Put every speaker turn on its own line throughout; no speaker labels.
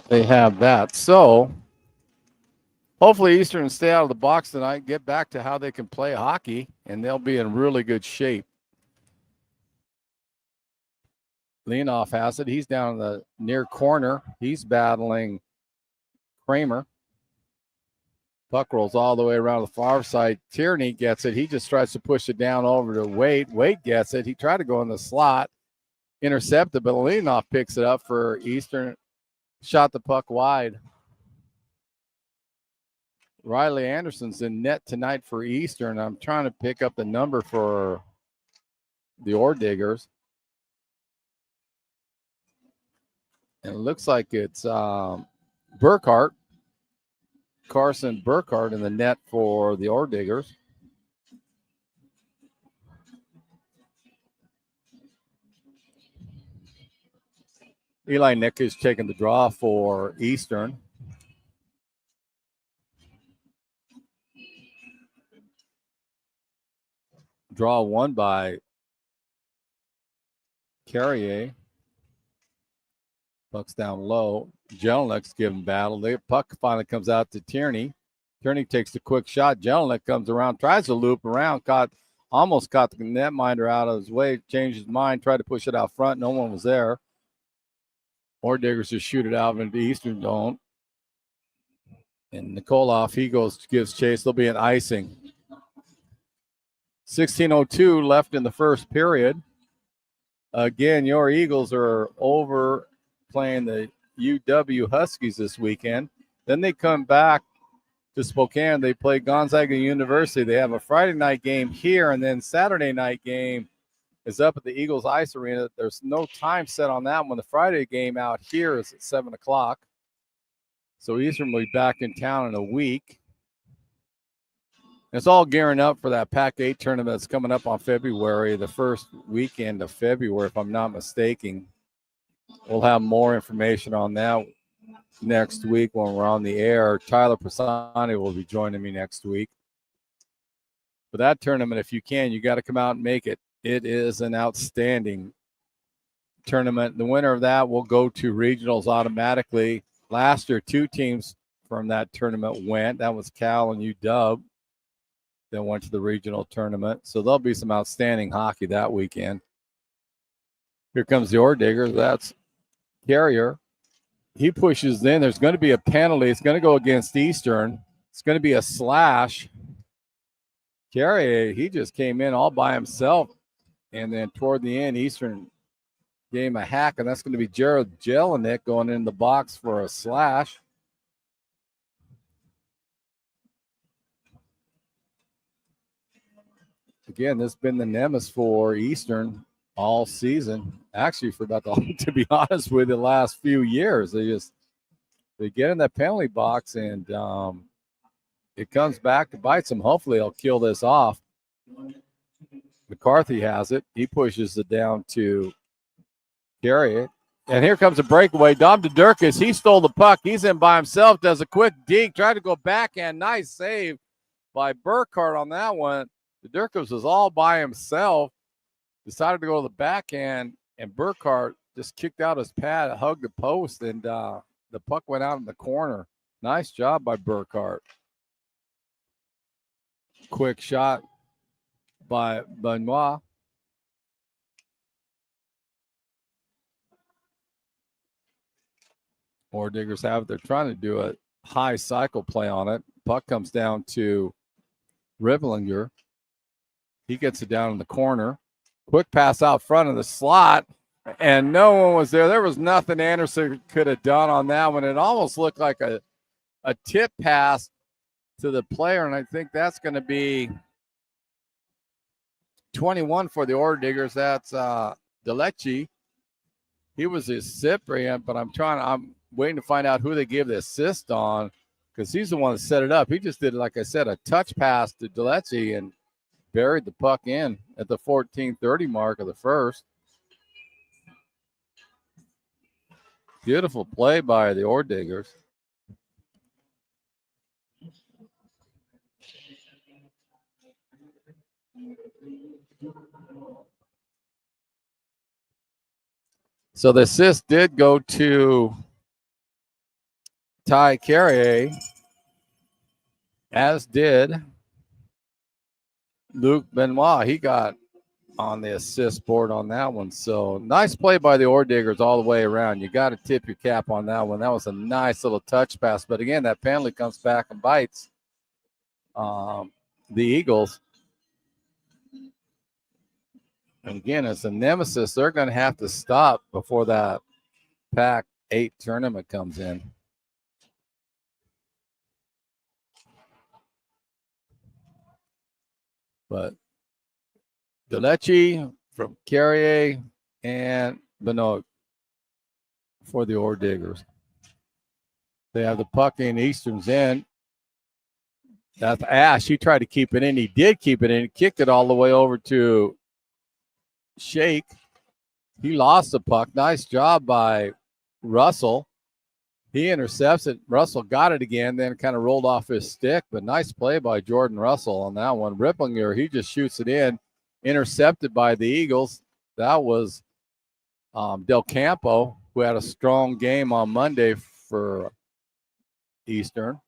they have that. So hopefully Eastern will stay out of the box tonight, get back to how they can play hockey, and they'll be in really good shape. Leonoff has it. He's down in the near corner. He's battling Kramer. Puck rolls all the way around the far side. Tierney gets it. He just tries to push it down over to Wade. Wade gets it. He tried to go in the slot, intercepted, but Leonoff picks it up for Eastern. Shot the puck wide. Riley Anderson's in net tonight for Eastern. I'm trying to pick up the number for the Ore Diggers. And it looks like it's Burkhart, Carson Burkhart in the net for the Ore Diggers. Eli Nick is taking the draw for Eastern. Draw won by Carrier. Puck's down low. Jelinek giving battle. The puck finally comes out to Tierney. Tierney takes the quick shot. Jelinek comes around, tries to loop around, almost caught the netminder out of his way, changed his mind, tried to push it out front. No one was there. Ore Diggers just shoot it out into Eastern Zone. And Nikoloff, he gives chase. There'll be an icing. 16:02 left in the first period. Again, your Eagles are over playing the UW Huskies this weekend. Then they come back to Spokane. They play Gonzaga University. They have a Friday night game here, and then Saturday night game is up at the Eagles Ice Arena. There's no time set on that one. The Friday game out here is at 7 o'clock. So Eastern will be back in town in a week. It's all gearing up for that Pac-8 tournament that's coming up on February, the first weekend of February, if I'm not mistaken. We'll have more information on that next week when we're on the air. Tyler Pisani will be joining me next week. For that tournament, if you can, you got to come out and make it. It is an outstanding tournament. The winner of that will go to regionals automatically. Last year, 2 teams from that tournament went. That was Cal and UW. Then went to the regional tournament. So there'll be some outstanding hockey that weekend. Here comes the Ore Diggers. That's Carrier. He pushes in. There's going to be a penalty. It's going to go against Eastern. It's going to be a slash. Carrier, he just came in all by himself. And then toward the end, Eastern gave him a hack. And that's going to be Jared Jelinek going in the box for a slash. Again, this has been the nemesis for Eastern all season. Actually, for about to be honest with you, the last few years, they get in that penalty box and it comes back to bite them. Hopefully, they'll kill this off. McCarthy has it. He pushes it down to Carrier. And here comes a breakaway. Dom DeDurkis, he stole the puck. He's in by himself, does a quick deke, tried to go backhand. Nice save by Burkhart on that one. DeDurkis was all by himself, decided to go to the backhand, and Burkhart just kicked out his pad, hugged the post, and the puck went out in the corner. Nice job by Burkhart. Quick shot by Benoit. Ore Diggers have it. They're trying to do a high cycle play on it. Puck comes down to Rivlinger. He gets it down in the corner. Quick pass out front of the slot, and no one was there. There was nothing Anderson could have done on that one. It almost looked like a tip pass to the player, and I think that's going to be 21 for the Ore Diggers. That's Delechi. He was a recipient, but I'm waiting to find out who they gave the assist on because he's the one that set it up. He just did, like I said, a touch pass to Delechi and buried the puck in at the 14:30 mark of the first. Beautiful play by the Ore Diggers. So the assist did go to Ty Carrier, as did Luke Benoit. He got on the assist board on that one. So nice play by the Ore Diggers all the way around. You got to tip your cap on that one. That was a nice little touch pass. But again, that penalty comes back and bites the Eagles. And again, it's a nemesis. They're going to have to stop before that Pac-8 tournament comes in. But Delechi from Carrier and Benoit for the Ore Diggers. They have the puck in Eastern's end. That's Ash. He tried to keep it in. He did keep it in. He kicked it all the way over to Shake. He lost the puck. Nice job by Russell. He intercepts it. Russell got it again, then kind of rolled off his stick. But nice play by Jordan Russell on that one. Ripplinger, he just shoots it in. Intercepted by the Eagles. That was Del Campo, who had a strong game on Monday for Eastern.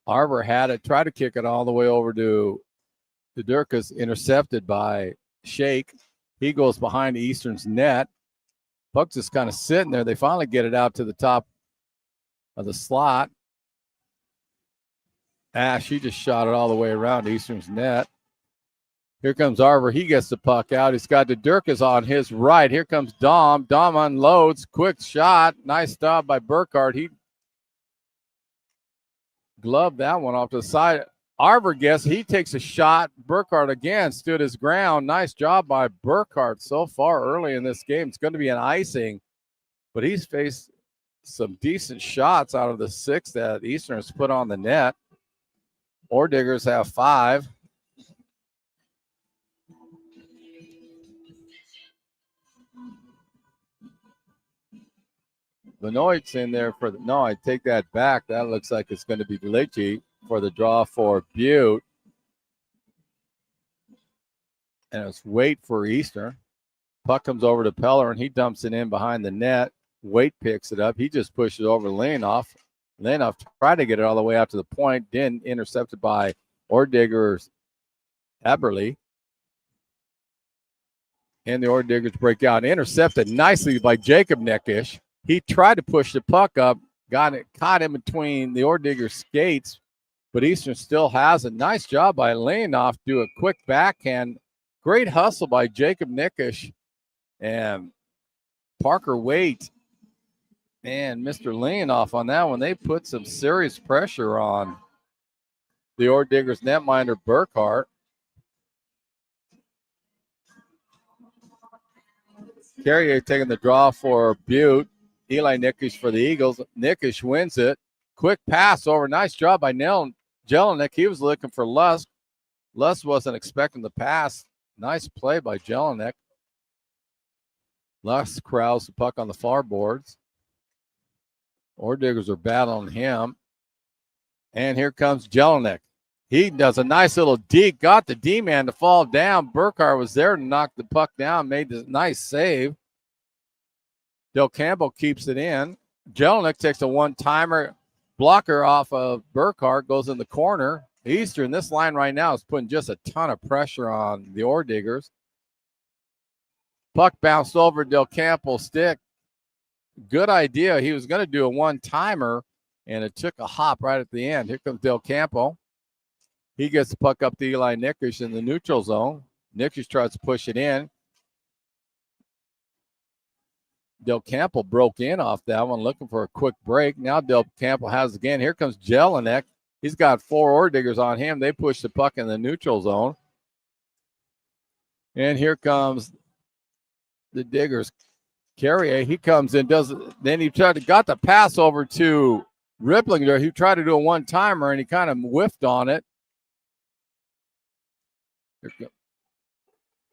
Arbor had it, tried to kick it all the way over to Durkas, intercepted by Shake. He goes behind Eastern's net. Puck's just kind of sitting there. They finally get it out to the top of the slot. Ash, he just shot it all the way around Eastern's net. Here comes Arbor. He gets the puck out. He's got the Durkas on his right. Here comes Dom. Dom unloads. Quick shot. Nice stop by Burkhardt. He gloved that one off to the side. Arbor gets, he takes a shot. Burkhardt again stood his ground. Nice job by Burkhardt so far early in this game. It's going to be an icing, but he's faced some decent shots out of the 6 that Eastern has put on the net. Ore Diggers have 5. Benoit's in there for the, no, I take that back. That looks like it's going to be Delici for the draw for Butte. And it's Waite for Eastern. Puck comes over to Peller, and he dumps it in behind the net. Waite picks it up. He just pushes over Leonoff. Leonoff tried to get it all the way out to the point. Didn't. Intercepted by Ore Diggers Eberly. And the Ore Diggers break out. Intercepted nicely by Jacob Neckish. He tried to push the puck up, got it, caught in between the Ore Diggers skates, but Eastern still has it. Nice job by Leonoff. Do a quick backhand. Great hustle by Jacob Neckish and Parker Waite and Mr. Leonoff on that one. They put some serious pressure on the Ore Diggers netminder Burkhardt. Carrier taking the draw for Butte. Eli Nickish for the Eagles. Nickish wins it. Quick pass over. Nice job by Jelinek. He was looking for Lusk. Lusk wasn't expecting the pass. Nice play by Jelinek. Lusk corrals the puck on the far boards. Ore Diggers are battling him. And here comes Jelinek. He does a nice little deke. Got the D-man to fall down. Burkhardt was there to knock the puck down. Made this nice save. Del Campbell keeps it in. Jelinek takes a one-timer. Blocker off of Burkhardt, goes in the corner. Eastern, this line right now is putting just a ton of pressure on the Ore Diggers. Puck bounced over Del Campbell's stick. Good idea. He was going to do a one-timer, and it took a hop right at the end. Here comes Del Campo. He gets the puck up to Eli Nickish in the neutral zone. Nickish tries to push it in. Del Campo broke in off that one, looking for a quick break. Now Del Campo has it again. Here comes Jelinek. He's got 4 Ore Diggers on him. They push the puck in the neutral zone. And here comes the Diggers. Carrier, he comes in, then he got the pass over to Ripplinger. He tried to do a one-timer, and he kind of whiffed on it.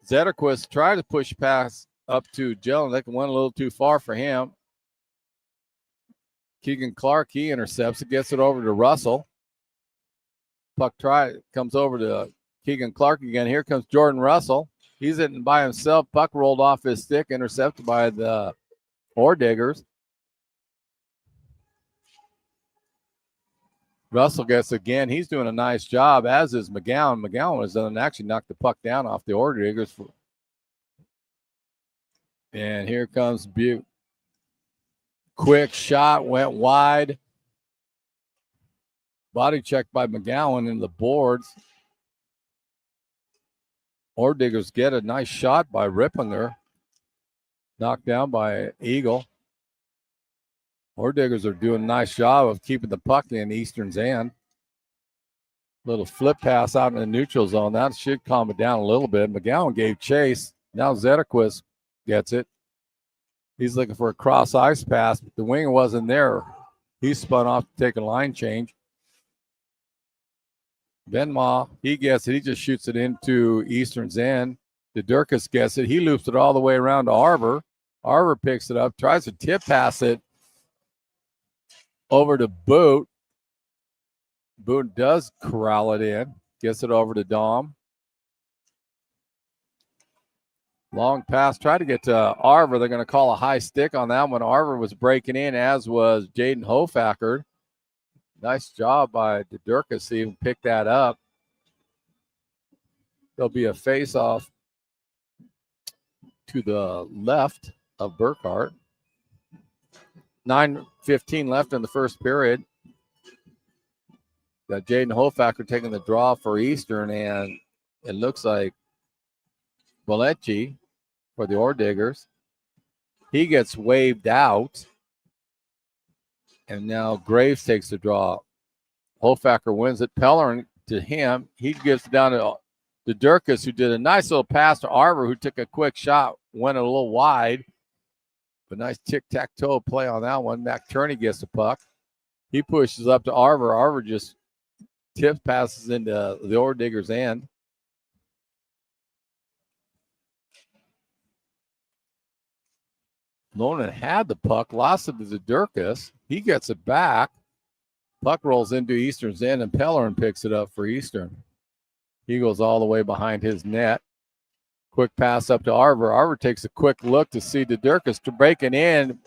Zetterquist tried to push pass up to Jelinek, went a little too far for him. Keegan Clark, he intercepts it, gets it over to Russell. Puck comes over to Keegan Clark again. Here comes Jordan Russell. He's hitting by himself. Puck rolled off his stick, intercepted by the Ore Diggers. Russell gets again. He's doing a nice job, as is McGowan. McGowan has done actually knocked the puck down off the Ore Diggers. And here comes Butte. Quick shot, went wide. Body check by McGowan in the boards. Ore Diggers get a nice shot by Ripplinger. Knocked down by Eagle. Ore Diggers are doing a nice job of keeping the puck in Eastern's end. Little flip pass out in the neutral zone. That should calm it down a little bit. McGowan gave chase. Now Zetterquist gets it. He's looking for a cross ice pass, but the winger wasn't there. He spun off to take a line change. Benma, he gets it. He just shoots it into Eastern's end. Durkis gets it. He loops it all the way around to Arbour. Arbour picks it up, tries to tip pass it over to Boot. Boot does corral it in. Gets it over to Dom. Long pass. Try to get to Arbour. They're going to call a high stick on that one. Arbour was breaking in, as was Jaden Hofacker. Nice job by Durkis to even pick that up. There'll be a face-off to the left of Burkhart. 9:15 left in the first period. Got Jaden Hofacker taking the draw for Eastern, and it looks like Bolecki for the Ore Diggers. He gets waved out, and now Graves takes the draw. Hofacker wins it. Pellerin to him. He gives it down to Durkis, who did a nice little pass to Arbour, who took a quick shot, went a little wide. But nice tic-tac-toe play on that one. McTurney gets the puck. He pushes up to Arbour. Arbour just tips, passes into the Ore Diggers' end. Lonan had the puck, lost it to Durkis. He gets it back. Puck rolls into Eastern's end, and Pellerin picks it up for Eastern. He goes all the way behind his net. Quick pass up to Arbour. Arbour takes a quick look to see Durkis breaking in,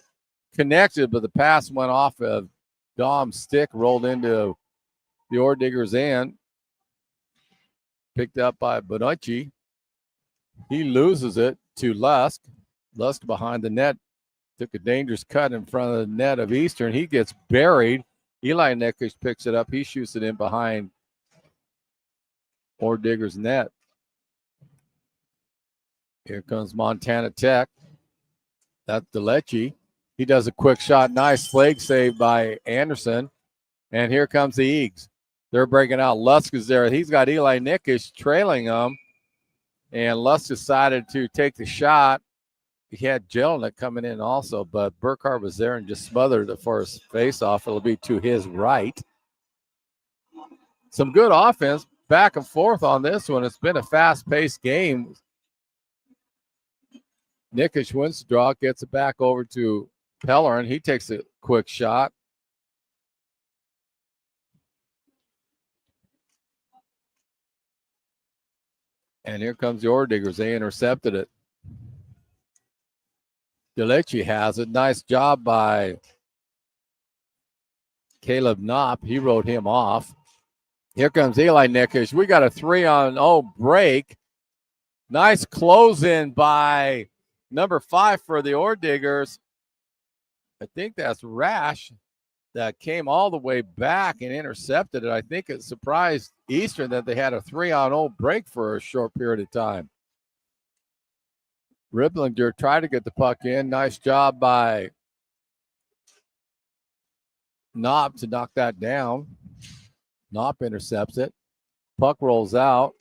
connected, but the pass went off of Dom's stick, rolled into the Ore Diggers' end. Picked up by Bonucci. He loses it to Lusk. Lusk behind the net. Took a dangerous cut in front of the net of Eastern. He gets buried. Eli Nickish picks it up. He shoots it in behind Ore Diggers' net. Here comes Montana Tech. That's Delechi. He does a quick shot. Nice flag save by Anderson. And here comes the Eags. They're breaking out. Lusk is there. He's got Eli Nickish trailing him. And Lusk decided to take the shot. He had Jelinek coming in also, but Burkhart was there and just smothered it for his face-off. It'll be to his right. Some good offense back and forth on this one. It's been a fast-paced game. Nickish wins the draw, gets it back over to Pellerin. He takes a quick shot. And here comes the Ore Diggers. They intercepted it. Delechi has it. Nice job by Caleb Knopp. He wrote him off. Here comes Eli Nickish. We got a 3-on-0 break. Nice close-in by number 5 for the Ore Diggers. I think that's Rash that came all the way back and intercepted it. I think it surprised Eastern that they had a 3-on-0 break for a short period of time. Ripplinger tried to get the puck in. Nice job by Knopp to knock that down. Knopp intercepts it. Puck rolls out.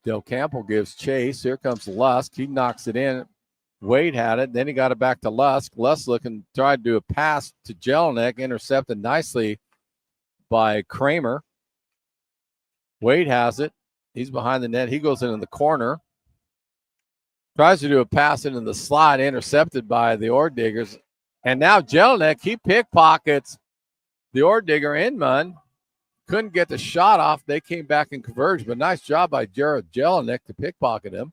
Del Campo gives chase. Here comes Lusk. He knocks it in. Wade had it. Then he got it back to Lusk. Lusk looking, tried to do a pass to Jelinek. Intercepted nicely by Kramer. Wade has it. He's behind the net. He goes into the corner. Tries to do a pass into the slot. Intercepted by the Ore Diggers. And now Jelinek, he pickpockets the Ore Digger Inman. Couldn't get the shot off. They came back and converged. But nice job by Jared Jelinek to pickpocket him.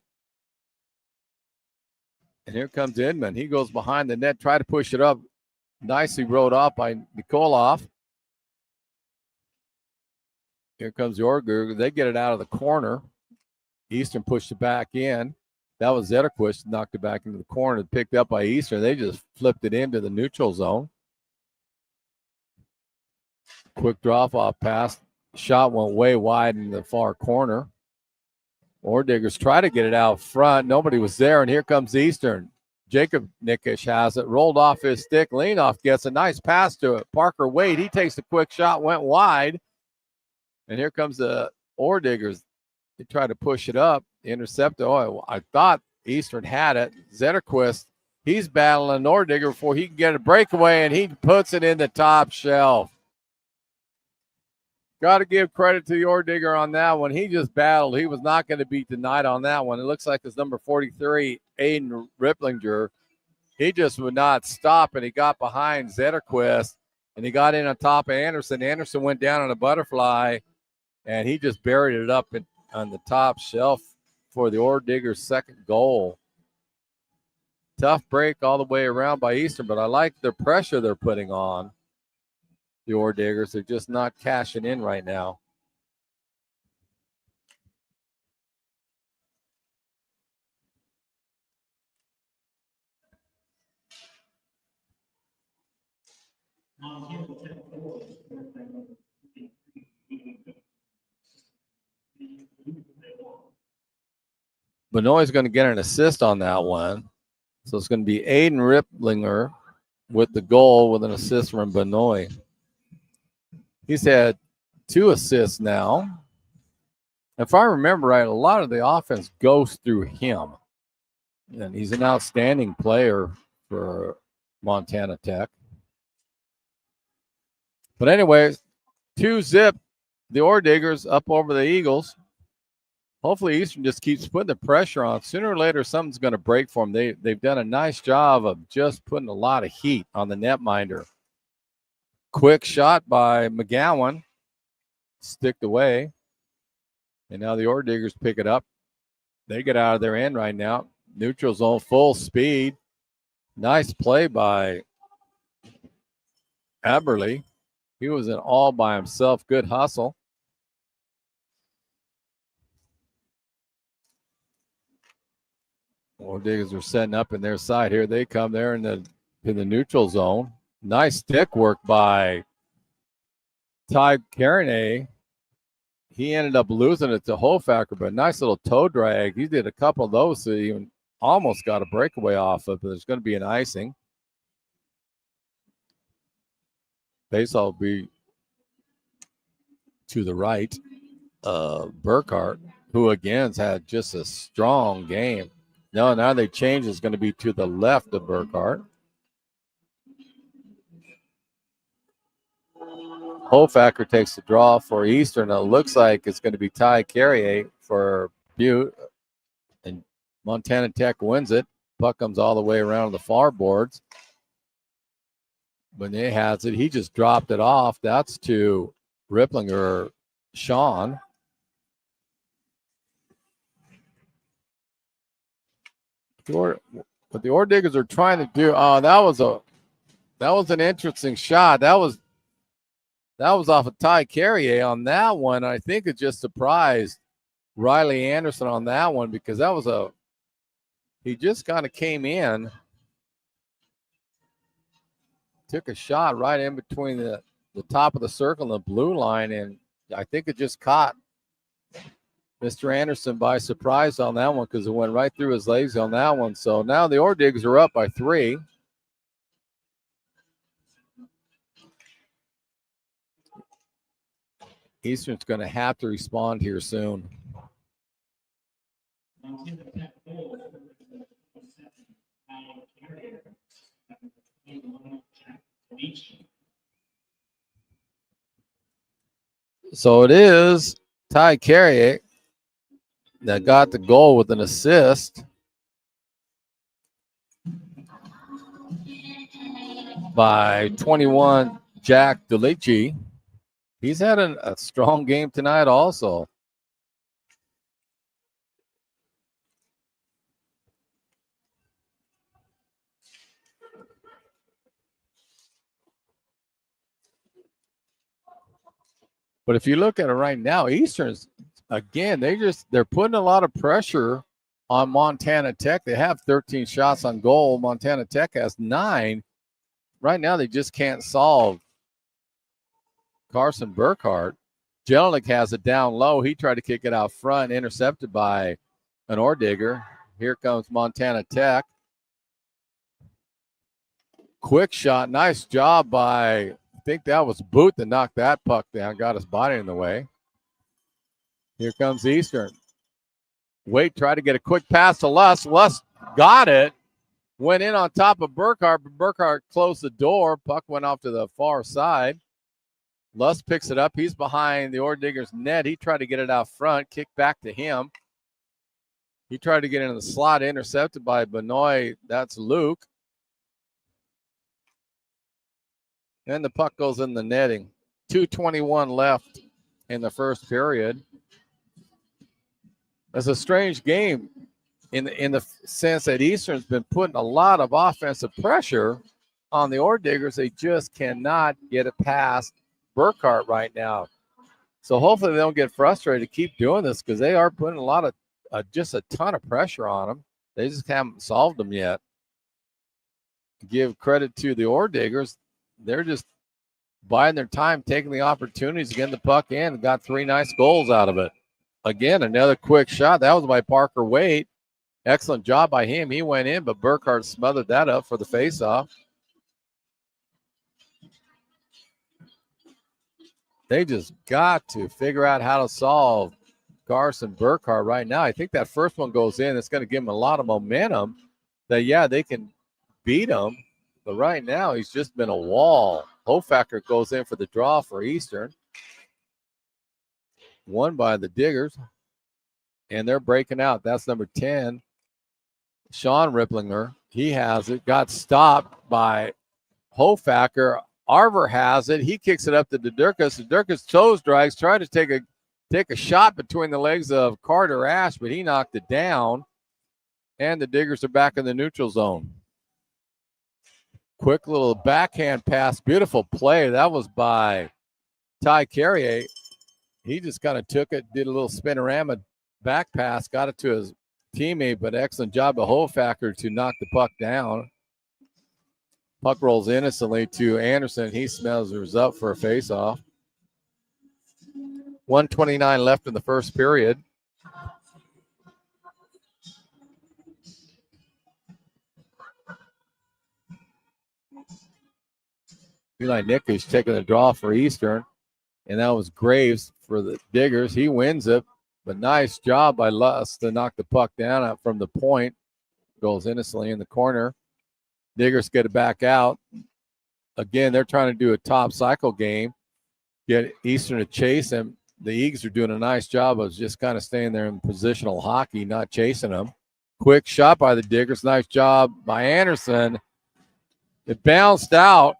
And here comes Inman. He goes behind the net. Try to push it up. Nicely rode off by Nikolov. Here comes Jorger. They get it out of the corner. Eastern pushed it back in. That was Zetterquist, knocked it back into the corner, picked up by Eastern. They just flipped it into the neutral zone. Quick drop-off pass. Shot went way wide in the far corner. Ordiggers try to get it out front. Nobody was there, and here comes Eastern. Jacob Nickish has it. Rolled off his stick. Leanoff gets a nice pass to it. Parker Wade, he takes a quick shot, went wide. And here comes the Ordiggers. They try to push it up. The interceptor. Oh, I thought Eastern had it. Zetterquist, he's battling Ordigger before he can get a breakaway, and he puts it in the top shelf. Got to give credit to the Ordigger on that one. He just battled. He was not going to be denied on that one. It looks like it's number 43, Aiden Ripplinger. He just would not stop, and he got behind Zetterquist, and he got in on top of Anderson. Anderson went down on a butterfly, and he just buried it up on the top shelf for the Ordiggers' second goal. Tough break all the way around by Eastern, but I like the pressure they're putting on the Ordiggers. They're just not cashing in right now. Benoit's going to get an assist on that one. So it's going to be Aiden Ripplinger with the goal with an assist from Benoit. He's had 2 assists now. If I remember right, a lot of the offense goes through him. And he's an outstanding player for Montana Tech. But anyways, 2-0, the Ordiggers up over the Eagles. Hopefully Eastern just keeps putting the pressure on. Sooner or later, something's going to break for them. They've done a nice job of just putting a lot of heat on the netminder. Quick shot by McGowan. Sticked away. And now the Ordiggers pick it up. They get out of their end right now. Neutral zone, full speed. Nice play by Aberle. He was in all by himself. Good hustle. Ordiggers are setting up in their side. Here they come there in the neutral zone. Nice stick work by Ty Caronay. He ended up losing it to Hofacker, but nice little toe drag. He did a couple of those, so he even almost got a breakaway off of it. There's going to be an icing. Baseball will be to the right. Burkhart, who again has had just a strong game. No, now they change. It's going to be to the left of Burkhart. Hofacker takes the draw for Eastern. It looks like it's going to be Ty Carrier for Butte. And Montana Tech wins it. Puck comes all the way around the far boards. Benet has it. He just dropped it off. That's to Ripplinger, Sean. What the Ordiggers are trying to do. Oh, that was an interesting shot. That was off of Ty Carrier on that one. I think it just surprised Riley Anderson on that one because he just kind of came in, took a shot right in between the top of the circle and the blue line, and I think it just caught Mr. Anderson by surprise on that one because it went right through his legs on that one. So now the Ordiggers are up by 3. Eastern's going to have to respond here soon. So it is Ty Carrier that got the goal with an assist by 21 Jack Delici. He's had a strong game tonight also. But if you look at it right now, Eastern's, again, they're putting a lot of pressure on Montana Tech. They have 13 shots on goal. Montana Tech has 9. Right now, they just can't solve Carson Burkhart. Jelinek has it down low. He tried to kick it out front, intercepted by an ore digger. Here comes Montana Tech. Quick shot. Nice job by, I think that was Boot that knocked that puck down, got his body in the way. Here comes Eastern. Wait, try to get a quick pass to Luss. Luss got it. Went in on top of Burkhart, but Burkhart closed the door. Puck went off to the far side. Luss picks it up. He's behind the ore digger's net. He tried to get it out front. Kick back to him. He tried to get into the slot, intercepted by Benoit. That's Luke. And the puck goes in the netting. 2:21 left in the first period. It's a strange game in the sense that Eastern's been putting a lot of offensive pressure on the ore diggers. They just cannot get it past Burkhart right now. So hopefully they don't get frustrated to keep doing this, because they are putting a lot of just a ton of pressure on them. They just haven't solved them yet. Give credit to the ore diggers. They're just biding their time, taking the opportunities to get the puck in, and got 3 nice goals out of it. Again, another quick shot. That was by Parker Waite. Excellent job by him. He went in, but Burkhart smothered that up for the faceoff. They just got to figure out how to solve Carson Burkhart right now. I think that first one goes in. It's going to give him a lot of momentum that, yeah, they can beat him. But right now, he's just been a wall. Hofacker goes in for the draw for Eastern. Won by the Diggers. And they're breaking out. That's number 10. Sean Ripplinger. He has it. Got stopped by Hofacker. Arver has it. He kicks it up to Dedurkus. Dedurkus toes drags, tried to take a shot between the legs of Carter Ash, but he knocked it down. And the Diggers are back in the neutral zone. Quick little backhand pass. Beautiful play. That was by Ty Carrier. He just kind of took it, did a little spinorama back pass, got it to his teammate, but excellent job of Hofacker to knock the puck down. Puck rolls innocently to Anderson. He smells up for a faceoff. 1:29 left in the first period. Eli Nickish taking the draw for Eastern, and that was Graves for the Diggers. He wins it, but nice job by Luss to knock the puck down out from the point. Goes innocently in the corner. Diggers get it back out. Again, they're trying to do a top cycle game, get Eastern to chase them. The Eagles are doing a nice job of just kind of staying there in positional hockey, not chasing them. Quick shot by the Diggers. Nice job by Anderson. It bounced out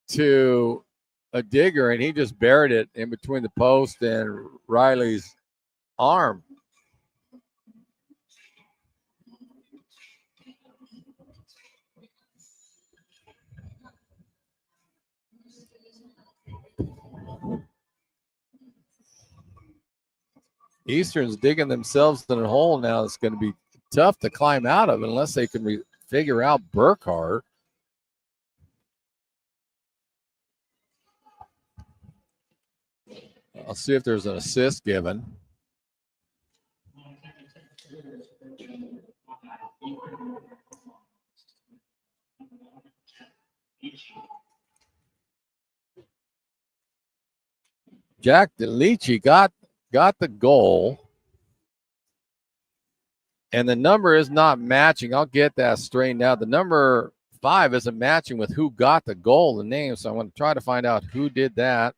to a Digger, and he just buried it in between the post and Riley's arm. Eastern's digging themselves in a hole now. It's going to be tough to climb out of unless they can figure out Burkhart. I'll see if there's an assist given. Jack DeLici got the goal, and the number is not matching. I'll get that straightened out. The number 5 isn't matching with who got the goal, the name, so I'm going to try to find out who did that.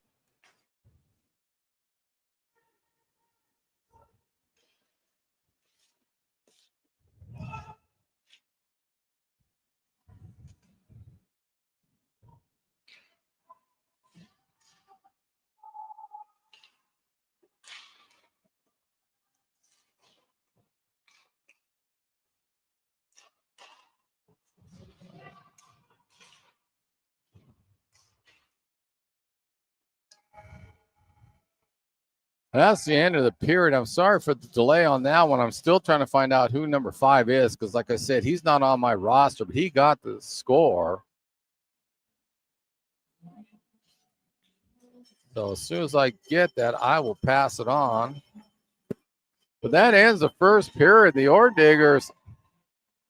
That's the end of the period. I'm sorry for the delay on that one. I'm still trying to find out who number 5 is because, like I said, he's not on my roster, but he got the score. So as soon as I get that, I will pass it on. But that ends the first period. The Ore Diggers,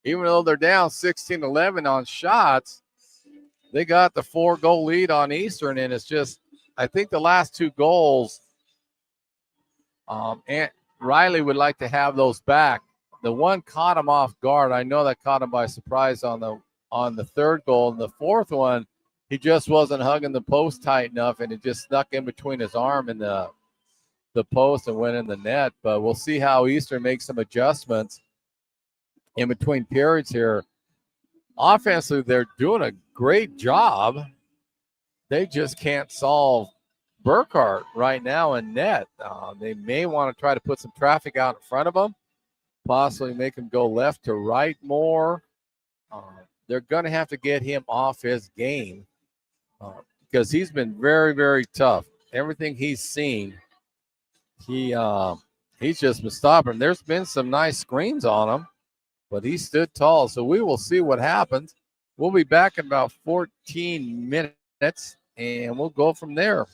even though they're down 16-11 on shots, they got the 4-goal lead on Eastern, and it's just, I think the last 2 goals, and Riley would like to have those back. The one caught him off guard. I know that caught him by surprise on the 3rd goal. And the 4th one, he just wasn't hugging the post tight enough, and it just stuck in between his arm and the post and went in the net. But we'll see how Eastern makes some adjustments in between periods here. Offensively, they're doing a great job. They just can't solve Burkhart right now in net. They may want to try to put some traffic out in front of them, possibly make him go left to right more. They're going to have to get him off his game because he's been very, very tough. Everything he's seen, he's just been stopping. There's been some nice screens on him, but he stood tall. So we will see what happens. We'll be back in about 14 minutes, and we'll go from there.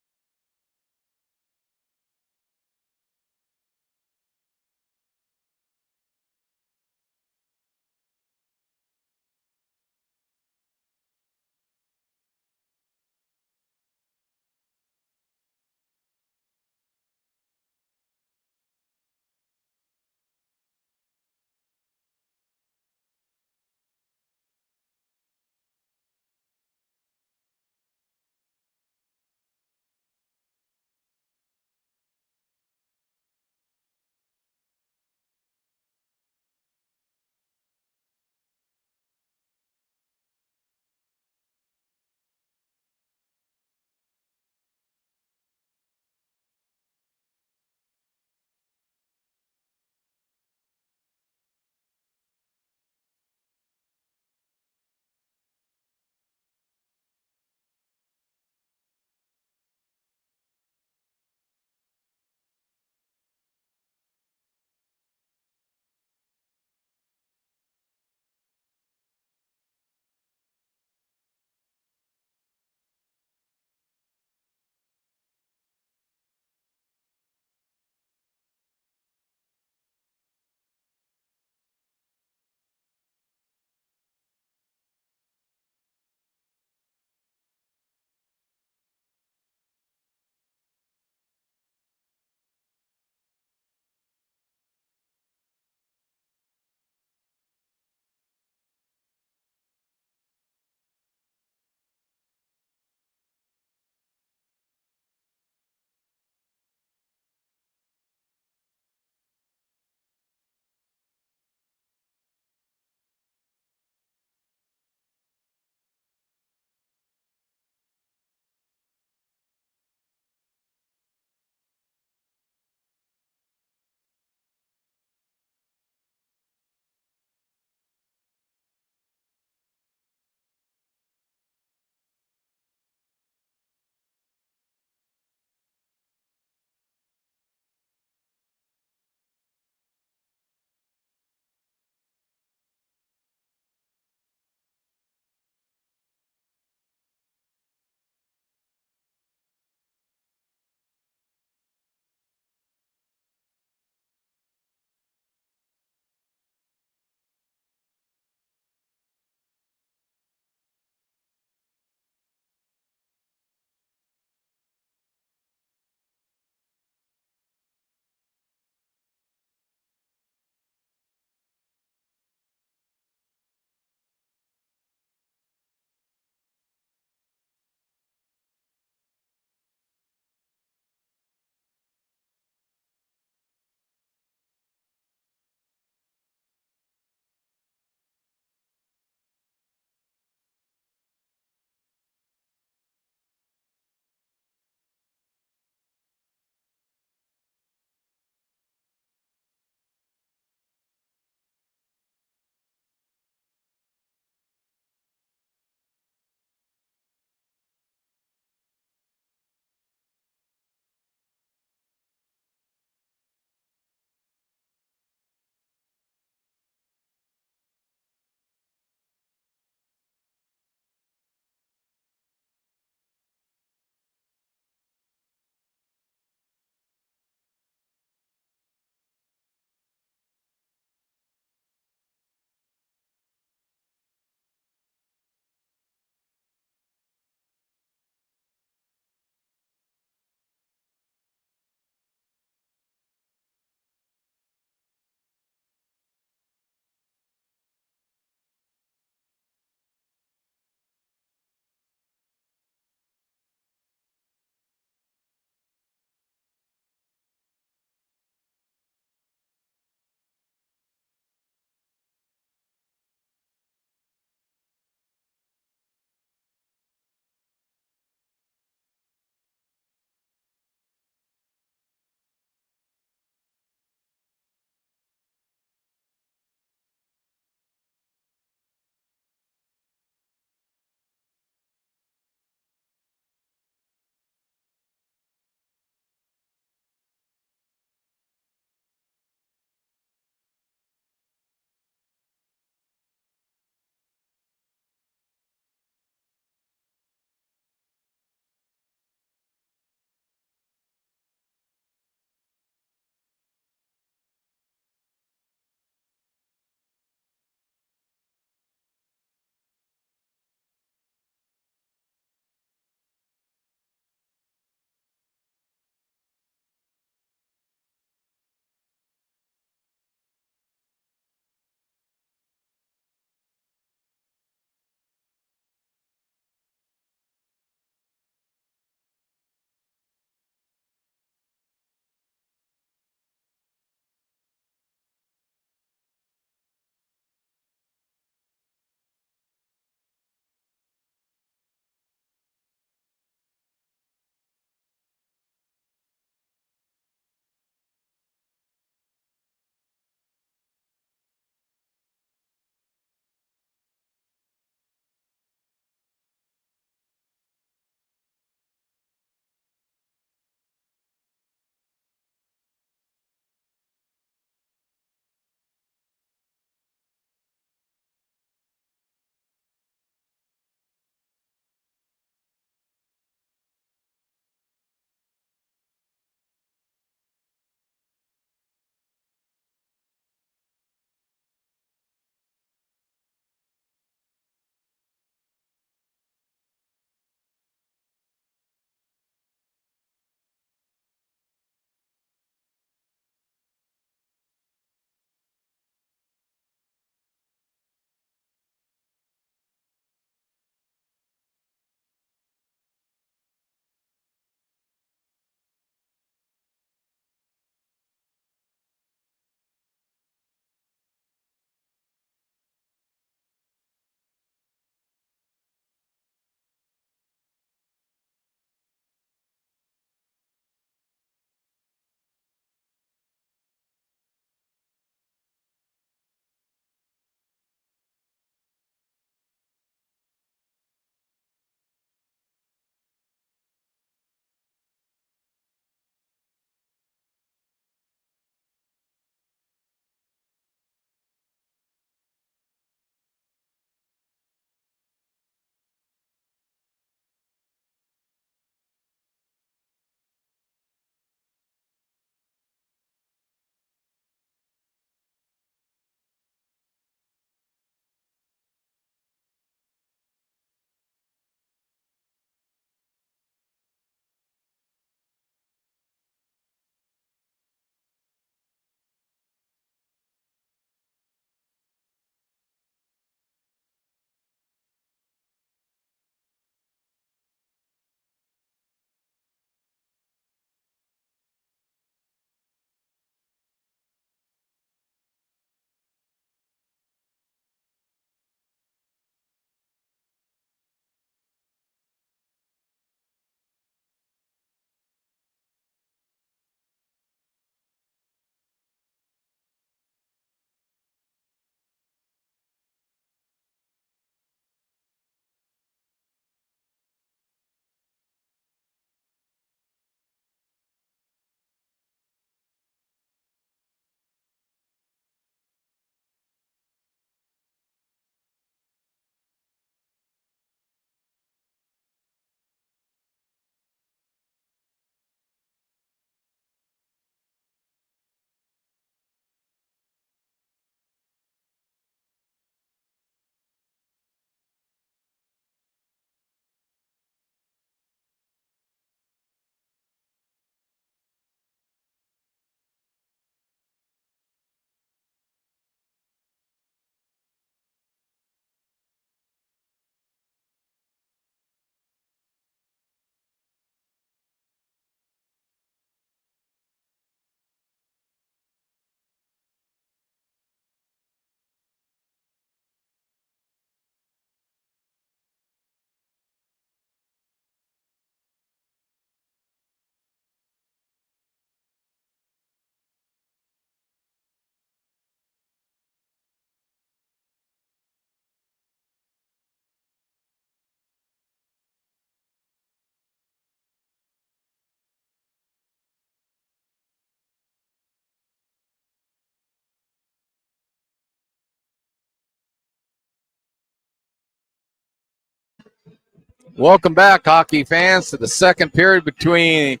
Welcome back, hockey fans, to the second period between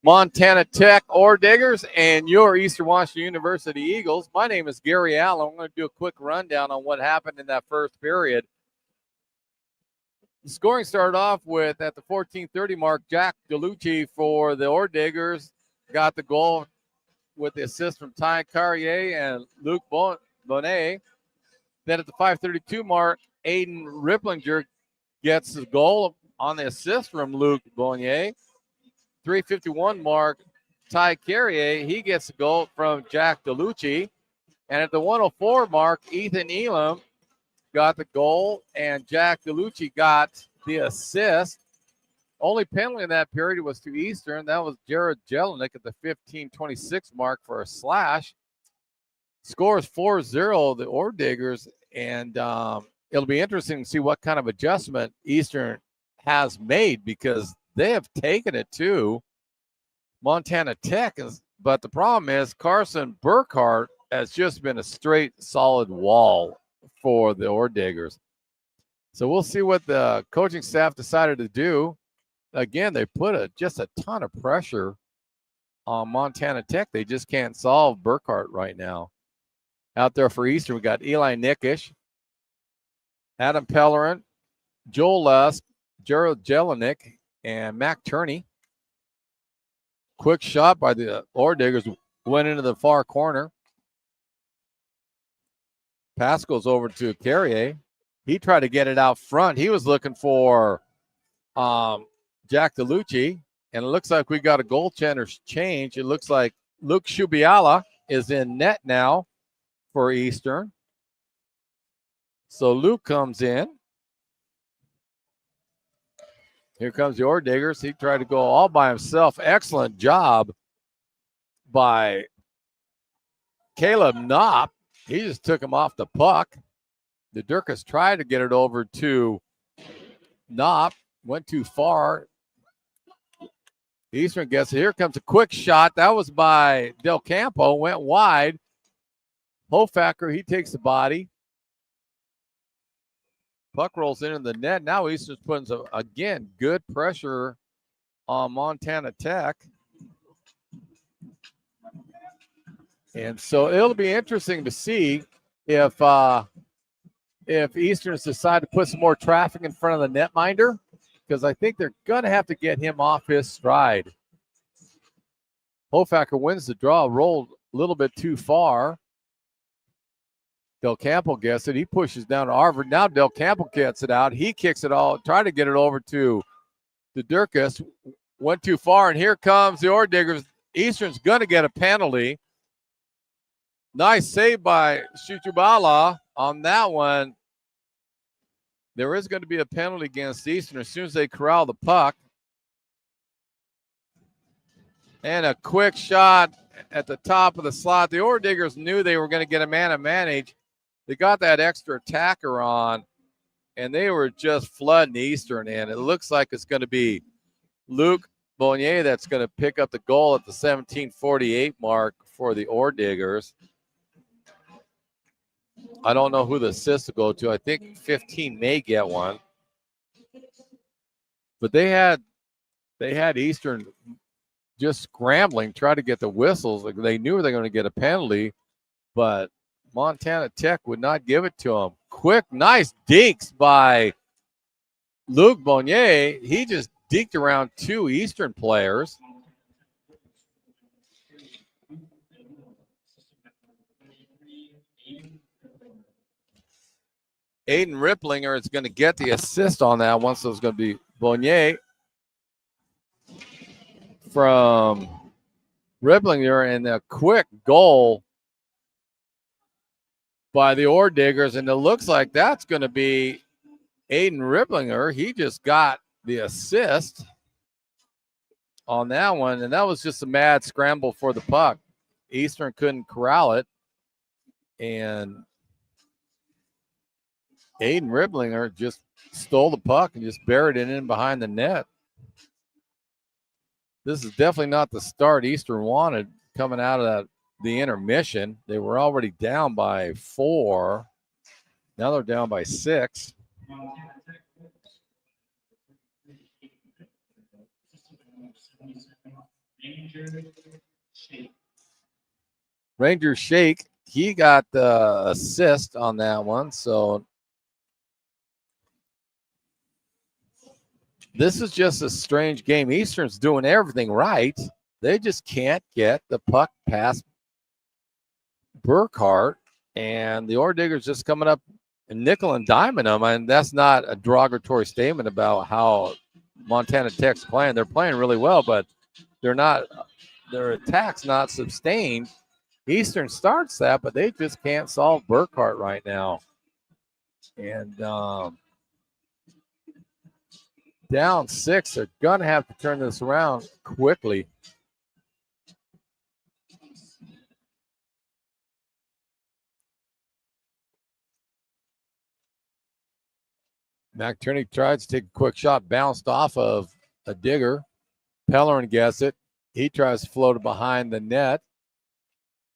Montana Tech Ore Diggers and your Eastern Washington University Eagles. My name is Gary Allen. I'm going to do a quick rundown on what happened in that first period. The scoring started off with, at the 14:30 mark, Jack DeLucci for the Ore Diggers got the goal with the assist from Ty Carrier and Luke Bonnet. Then at the 5:32 mark, Aiden Ripplinger gets the goal on the assist from Luke Bonnier. 3:51 mark, Ty Carrier, he gets the goal from Jack DeLucci. And at the 104 mark, Ethan Elam got the goal, and Jack DeLucci got the assist. Only penalty in that period was to Eastern. That was Jared Jelinek at the 15:26 mark for a slash. Scores 4-0, the Ore Diggers, and it'll be interesting to see what kind of adjustment Eastern has made, because they have taken it to Montana Tech. But the problem is Carson Burkhart has just been a straight solid wall for the Ore Diggers. So we'll see what the coaching staff decided to do. Again, they put just a ton of pressure on Montana Tech. They just can't solve Burkhart right now. Out there for Eastern, we got Eli Nickish, Adam Pellerin, Joel Lusk, Gerald Jelinek, and Mac Turney. Quick shot by the Ore Diggers, went into the far corner. Pass goes over to Carrier. He tried to get it out front. He was looking for Jack DeLucci, and it looks like we got a goaltender's change. It looks like Luke Shubiala is in net now for Eastern. So Luke comes in. Here comes the Ore Diggers. He tried to go all by himself. Excellent job by Caleb Knopp. He just took him off the puck. The Durkas tried to get it over to Knopp. Went too far. Eastern gets it. Here comes a quick shot. That was by Del Campo. Went wide. Hofacker, he takes the body. Puck rolls into the net. Now Eastern's putting some, again, good pressure on Montana Tech. And so it'll be interesting to see if Eastern's decide to put some more traffic in front of the netminder, because I think they're going to have to get him off his stride. Hofacker wins the draw, rolled a little bit too far. Del Campo gets it. He pushes down to Arvord. Now Del Campo gets it out. He kicks it all, trying to get it over to the Durkas. Went too far, and here comes the Ore Diggers. Eastern's going to get a penalty. Nice save by Shutubala on that one. There is going to be a penalty against Eastern as soon as they corral the puck. And a quick shot at the top of the slot. The Ore Diggers knew they were going to get a man advantage. They got that extra attacker on, and they were just flooding Eastern. And it looks like it's going to be Luke Bonnier that's going to pick up the goal at the 17:48 mark for the Ore Diggers. I don't know who the assist will go to. I think 15 may get one. But they had Eastern just scrambling, trying to get the whistles. Like, they knew they were going to get a penalty, but Montana Tech would not give it to them. Quick, nice dinks by Luke Bonnier. He just dinked around two Eastern players. Aiden Ripplinger is going to get the assist on that one, so it's going to be Bonnier from Ripplinger, and a quick goal by the Ore Diggers, and it looks like that's going to be Aiden Ripplinger. He just got the assist on that one, and that was just a mad scramble for the puck. Eastern couldn't corral it, and Aiden Ripplinger just stole the puck and just buried it in behind the net. This is definitely not the start Eastern wanted coming out of the intermission. They were already down by 4. Now they're down by 6. Ranger Shake, he got the assist on that one. So this is just a strange game. Eastern's doing everything right. They just can't get the puck past Burkhart, and the Ore Diggers just coming up and nickel and diming them. And that's not a derogatory statement about how Montana Tech's playing. They're playing really well, but they're not. Their attack's not sustained. Eastern starts that, but they just can't solve Burkhart right now. And down 6, they're going to have to turn this around quickly. Mac Turney tried to take a quick shot, bounced off of a digger. Pellerin gets it. He tries to float it behind the net.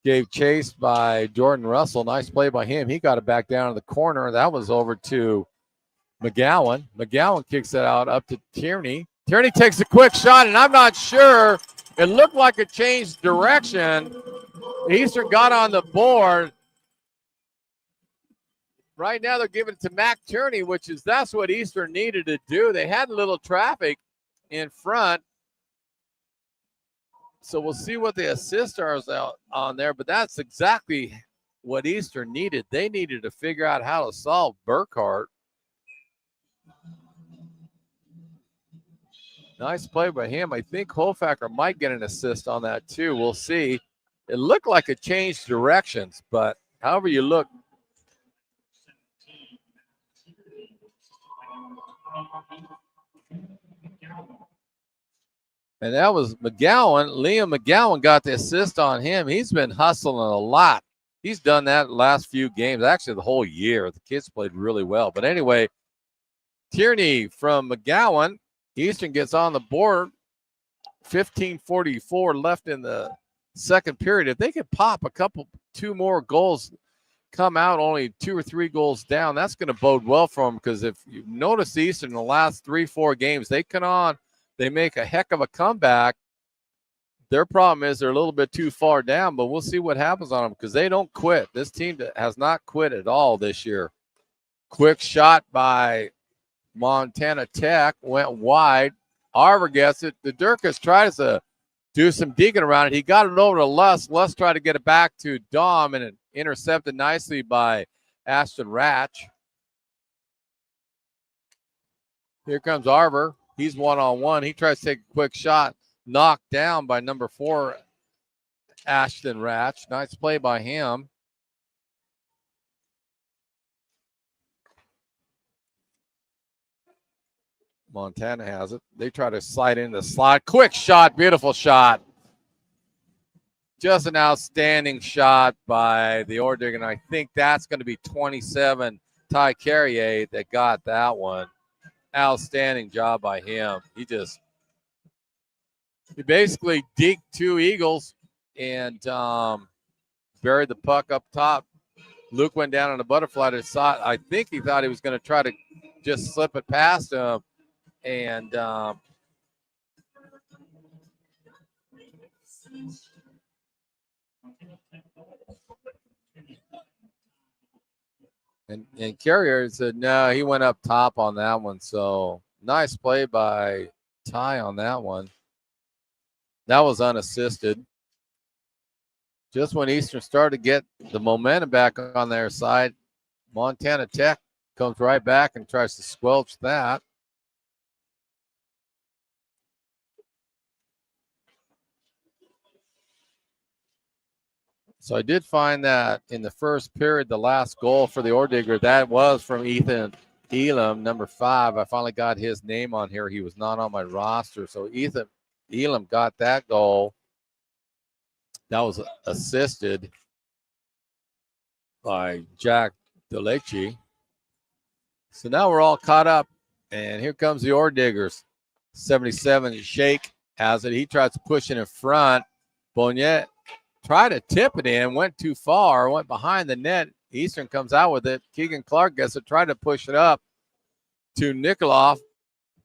Gave chase by Jordan Russell. Nice play by him. He got it back down to the corner. That was over to McGowan. McGowan kicks it out up to Tierney. Tierney takes a quick shot, and I'm not sure. It looked like it changed direction. Eastern got on the board. Right now they're giving it to Mac Tierney, that's what Eastern needed to do. They had a little traffic in front. So we'll see what the assist are on there, but that's exactly what Eastern needed. They needed to figure out how to solve Burkhart. Nice play by him. I think Hofacker might get an assist on that too. We'll see. It looked like it changed directions, but however you look. And that was McGowan. Liam McGowan got the assist on him. He's been hustling a lot. He's done that the last few games, actually the whole year. The kids played really well. But anyway, Tierney from McGowan. Eastern gets on the board. 15:44 left in the second period. If they could pop two more goals, come out only 2 or 3 goals down, that's going to bode well for them, because if you've noticed Eastern in the last 3-4 games, they make a heck of a comeback. Their problem is they're a little bit too far down, but we'll see what happens on them, because they don't quit. This team has not quit at all this year. Quick shot by Montana Tech, went wide. Arver gets it. The Durkas tries to do some digging around it. He got it over to Luss. Luss tried to get it back to Dom, and it intercepted nicely by Ashton Ratch. Here comes Arver. He's one-on-one. He tries to take a quick shot. Knocked down by number 4, Ashton Ratch. Nice play by him. Montana has it. They try to slide in the slot. Quick shot. Beautiful shot. Just an outstanding shot by the Ore Digger. And I think that's going to be 27, Ty Carrier, that got that one. Outstanding job by him. He basically deked 2 Eagles and buried the puck up top. Luke went down on a butterfly to shot. I think he thought he was going to try to just slip it past him. And Carrier said, no, he went up top on that one. So nice play by Ty on that one. That was unassisted. Just when Eastern started to get the momentum back on their side, Montana Tech comes right back and tries to squelch that. So I did find that in the first period, the last goal for the Ore Digger, that was from Ethan Elam, number 5. I finally got his name on here. He was not on my roster. So Ethan Elam got that goal. That was assisted by Jack DeLecci. So now we're all caught up. And here comes the Ore Diggers. 77, Shake has it. He tries to push it in front. Bonnet tried to tip it in, went too far, went behind the net. Eastern comes out with it. Keegan Clark gets it, tried to push it up to Nikoloff.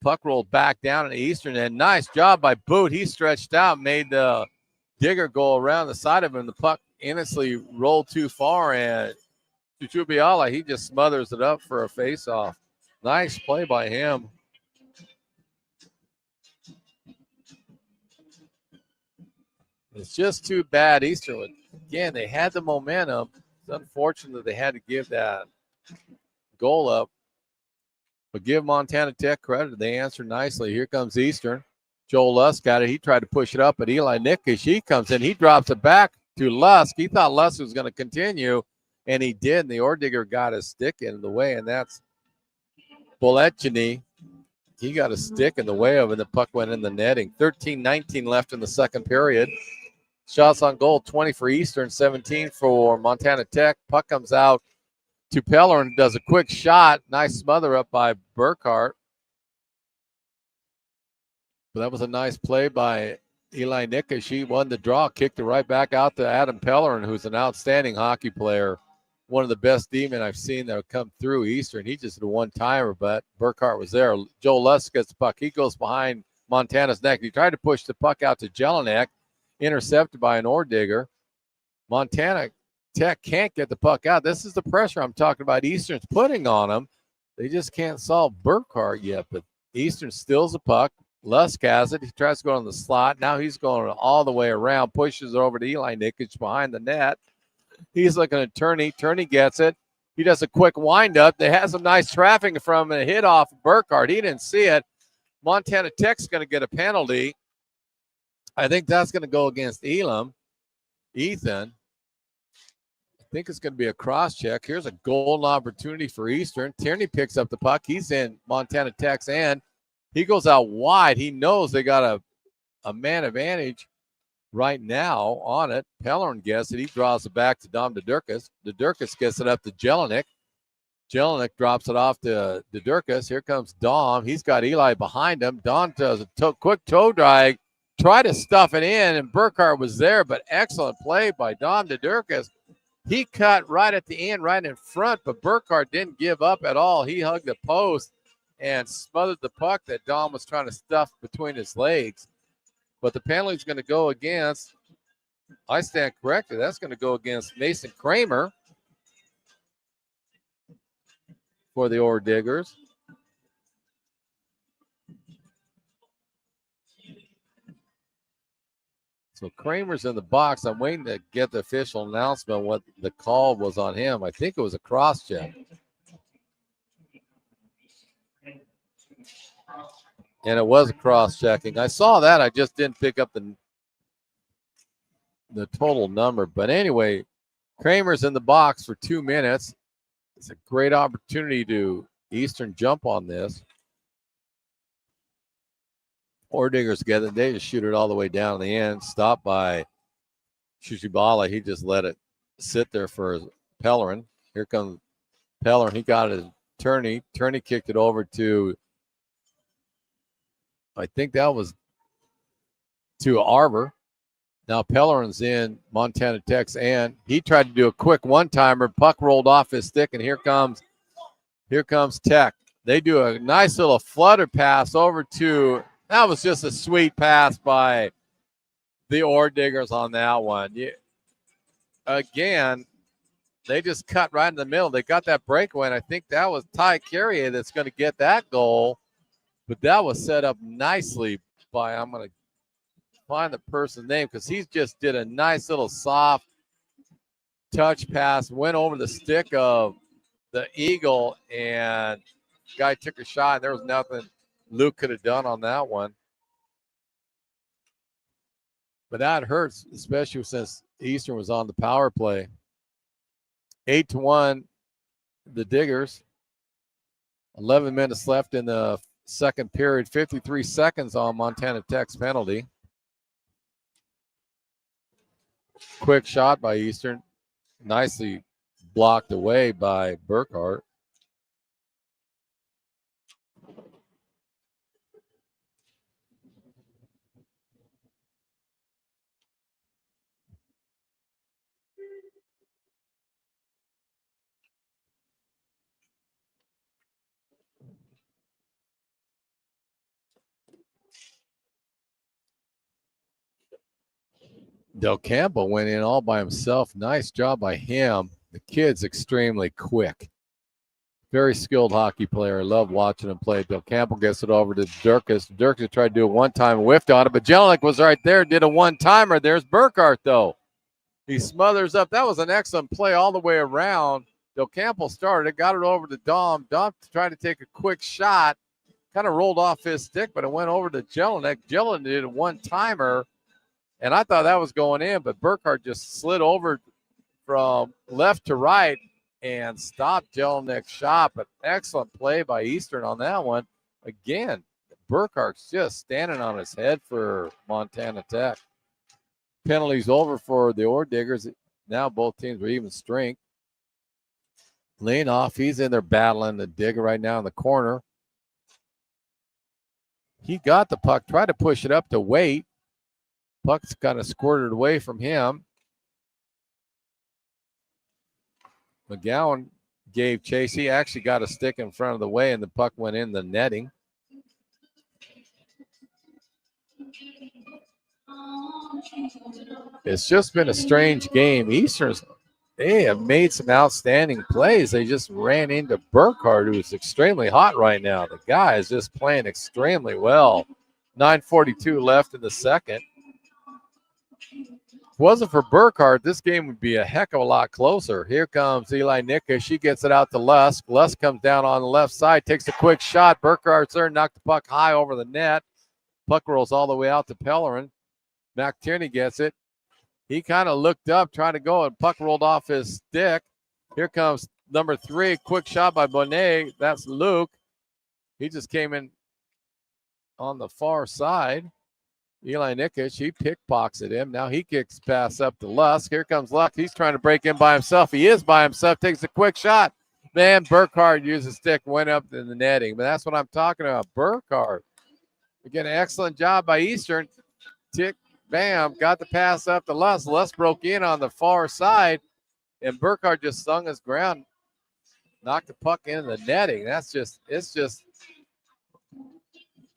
puck rolled back down to Eastern, and nice job by Boot. He stretched out, made the Digger go around the side of him. The puck innocently rolled too far, and Tutubiala, he just smothers it up for a face-off. Nice play by him. It's just too bad Eastern, again, they had the momentum. It's unfortunate they had to give that goal up. But give Montana Tech credit. They answered nicely. Here comes Eastern. Joel Lusk got it. He tried to push it up, but Eli Nickish, he comes in. He drops it back to Lusk. He thought Lusk was going to continue, and he did. And the Ordigger got his stick in the way, and that's Cheney. He got a stick in the way of it, and the puck went in the netting. 13-19 left in the second period. Shots on goal, 20 for Eastern, 17 for Montana Tech. Puck comes out to Pellerin, does a quick shot. Nice smother up by Burkhart. But that was a nice play by Eli Nickish. He won the draw, kicked it right back out to Adam Pellerin, who's an outstanding hockey player. One of the best D-men I've seen that have come through Eastern. He just did a one-timer, but Burkhart was there. Joel Lusk gets the puck. He goes behind Montana's neck. He tried to push the puck out to Jelinek, intercepted by an Ordigger. Montana Tech can't get the puck out. This is the pressure I'm talking about Eastern's putting on them. They just can't solve Burkhart yet, but Eastern steals the puck. Lusk has it. He tries to go on the slot. Now he's going all the way around, pushes it over to Eli Nickish behind the net. He's looking at Turney. Turney gets it. He does a quick windup. They had some nice traffic from a hit off Burkhart. He didn't see it. Montana Tech's going to get a penalty. I think that's going to go against Ethan. I think it's going to be a cross check. Here's a golden opportunity for Eastern. Tierney picks up the puck. He's in Montana Tech's end. He goes out wide. He knows they got a man advantage right now on it. Pellerin gets it. He draws it back to Dom DeDurkis. DeDurkis gets it up to Jelinek. Jelinek drops it off to DeDurkis. Here comes Dom. He's got Eli behind him. Dom does a quick toe drag, try to stuff it in, and Burkhart was there, but excellent play by Dom DeDurkis. He cut right at the end, right in front, but Burkhart didn't give up at all. He hugged the post and smothered the puck that Dom was trying to stuff between his legs. But the penalty is going to go against, I stand corrected, that's going to go against Mason Kramer for the Ordiggers. So Kramer's in the box. I'm waiting to get the official announcement what the call was on him. I think it was a cross check. And it was a cross-checking. I saw that. I just didn't pick up the total number. But anyway, Kramer's in the box for 2 minutes. It's a great opportunity to Eastern jump on this. Ordiggers get it. They just shoot it all the way down the end. Stopped by Shushibala. He just let it sit there for Pellerin. Here comes Pellerin. He got it. Turney. Turney kicked it over to, I think that was to Arbor. Now Pellerin's in Montana Tech's and he tried to do a quick one-timer. Puck rolled off his stick, and here comes Tech. They do a nice little flutter pass over to, that was just a sweet pass by the Ordiggers on that one. Again, they just cut right in the middle. They got that breakaway, and I think that was Ty Carrier that's going to get that goal. But that was set up nicely by, I'm going to find the person's name because he just did a nice little soft touch pass, went over the stick of the Eagle, and guy took a shot. There was nothing Luke could have done on that one. But that hurts, especially since Eastern was on the power play. 8-1, the Diggers. 11 minutes left in the second period, 53 seconds on Montana Tech's penalty. Quick shot by Eastern. Nicely blocked away by Burkhart. Del Campo went in all by himself. Nice job by him. The kid's extremely quick. Very skilled hockey player. I love watching him play. Del Campo gets it over to Durkis. Durkis tried to do a one-time whiffed on it, but Jelinek was right there, did a one-timer. There's Burkhart, though. He smothers up. That was an excellent play all the way around. Del Campo started it, got it over to Dom. Dom tried to take a quick shot. Kind of rolled off his stick, but it went over to Jelinek. Jelinek did a one-timer, and I thought that was going in, but Burkhart just slid over from left to right and stopped Jelinek's shot. But excellent play by Eastern on that one. Again, Burkhart's just standing on his head for Montana Tech. Penalties over for the Ore Diggers. Now both teams are even strength. Lean off. He's in there battling the Digger right now in the corner. He got the puck, tried to push it up to Waite. Puck's kind of squirted away from him. McGowan gave chase. He actually got a stick in front of the way, and the puck went in the netting. It's just been a strange game. Eastern's, they have made some outstanding plays. They just ran into Burkhart, who's extremely hot right now. The guy is just playing extremely well. 9:42 left in the second. If it wasn't for Burkhart, this game would be a heck of a lot closer. Here comes Eli Nicka. She gets it out to Lusk. Lusk comes down on the left side, takes a quick shot. Burkhart's there, knocked the puck high over the net. Puck rolls all the way out to Pellerin. McTierney gets it. He kind of looked up, trying to go, and puck rolled off his stick. Here comes number 3. Quick shot by Bonet. That's Luke. He just came in on the far side. Eli Nikic, he pickpockets him. Now he kicks pass up to Lusk. Here comes Lusk. He's trying to break in by himself. He is by himself. Takes a quick shot. Man, Burkhart used his stick, went up in the netting. But that's what I'm talking about. Burkhart. Again, excellent job by Eastern. Tick, bam, got the pass up to Lusk. Lusk broke in on the far side, and Burkhart just stung his ground, knocked the puck into the netting. It's just,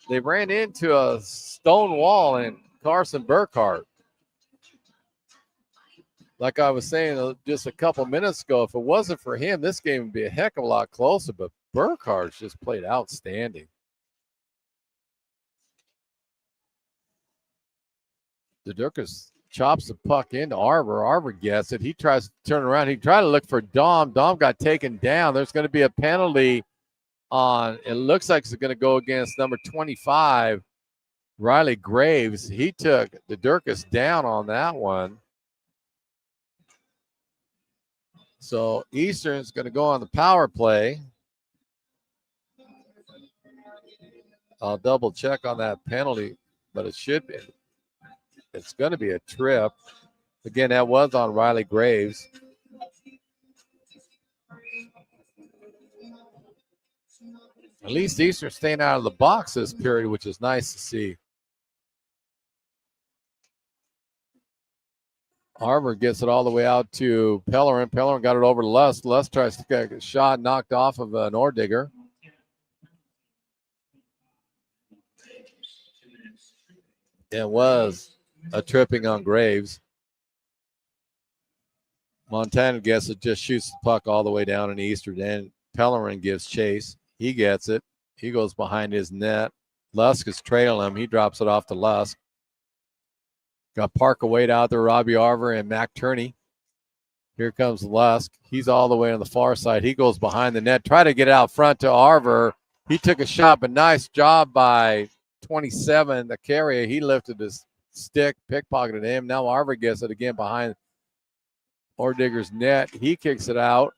they ran into a stone wall in Carson Burkhart. Like I was saying just a couple minutes ago, if it wasn't for him, this game would be a heck of a lot closer, but Burkhart's just played outstanding. Durkis chops the puck into Arbor. Arbor gets it. He tries to turn around. He tried to look for Dom. Dom got taken down. There's going to be a penalty on, it looks like it's going to go against number 25, Riley Graves. He took the Durkis down on that one. So Eastern's going to go on the power play. I'll double check on that penalty, but it should be. It's going to be a trip. Again, that was on Riley Graves. At least Eastern staying out of the box this period, which is nice to see. Arbor gets it all the way out to Pellerin. Pellerin got it over to Lusk. Lusk tries to get a shot knocked off of an Ore Digger. It was a tripping on Graves. Montana gets it, just shoots the puck all the way down in the Eastern end. Pellerin gives chase. He gets it. He goes behind his net. Lusk is trailing him. He drops it off to Lusk. Got Parker Wade out there, Robbie Arver, and Mac Turney. Here comes Lusk. He's all the way on the far side. He goes behind the net. Try to get out front to Arver. He took a shot, but nice job by 27, the carrier. He lifted his stick, pickpocketed him. Now Arver gets it again behind Ore Digger's net. He kicks it out.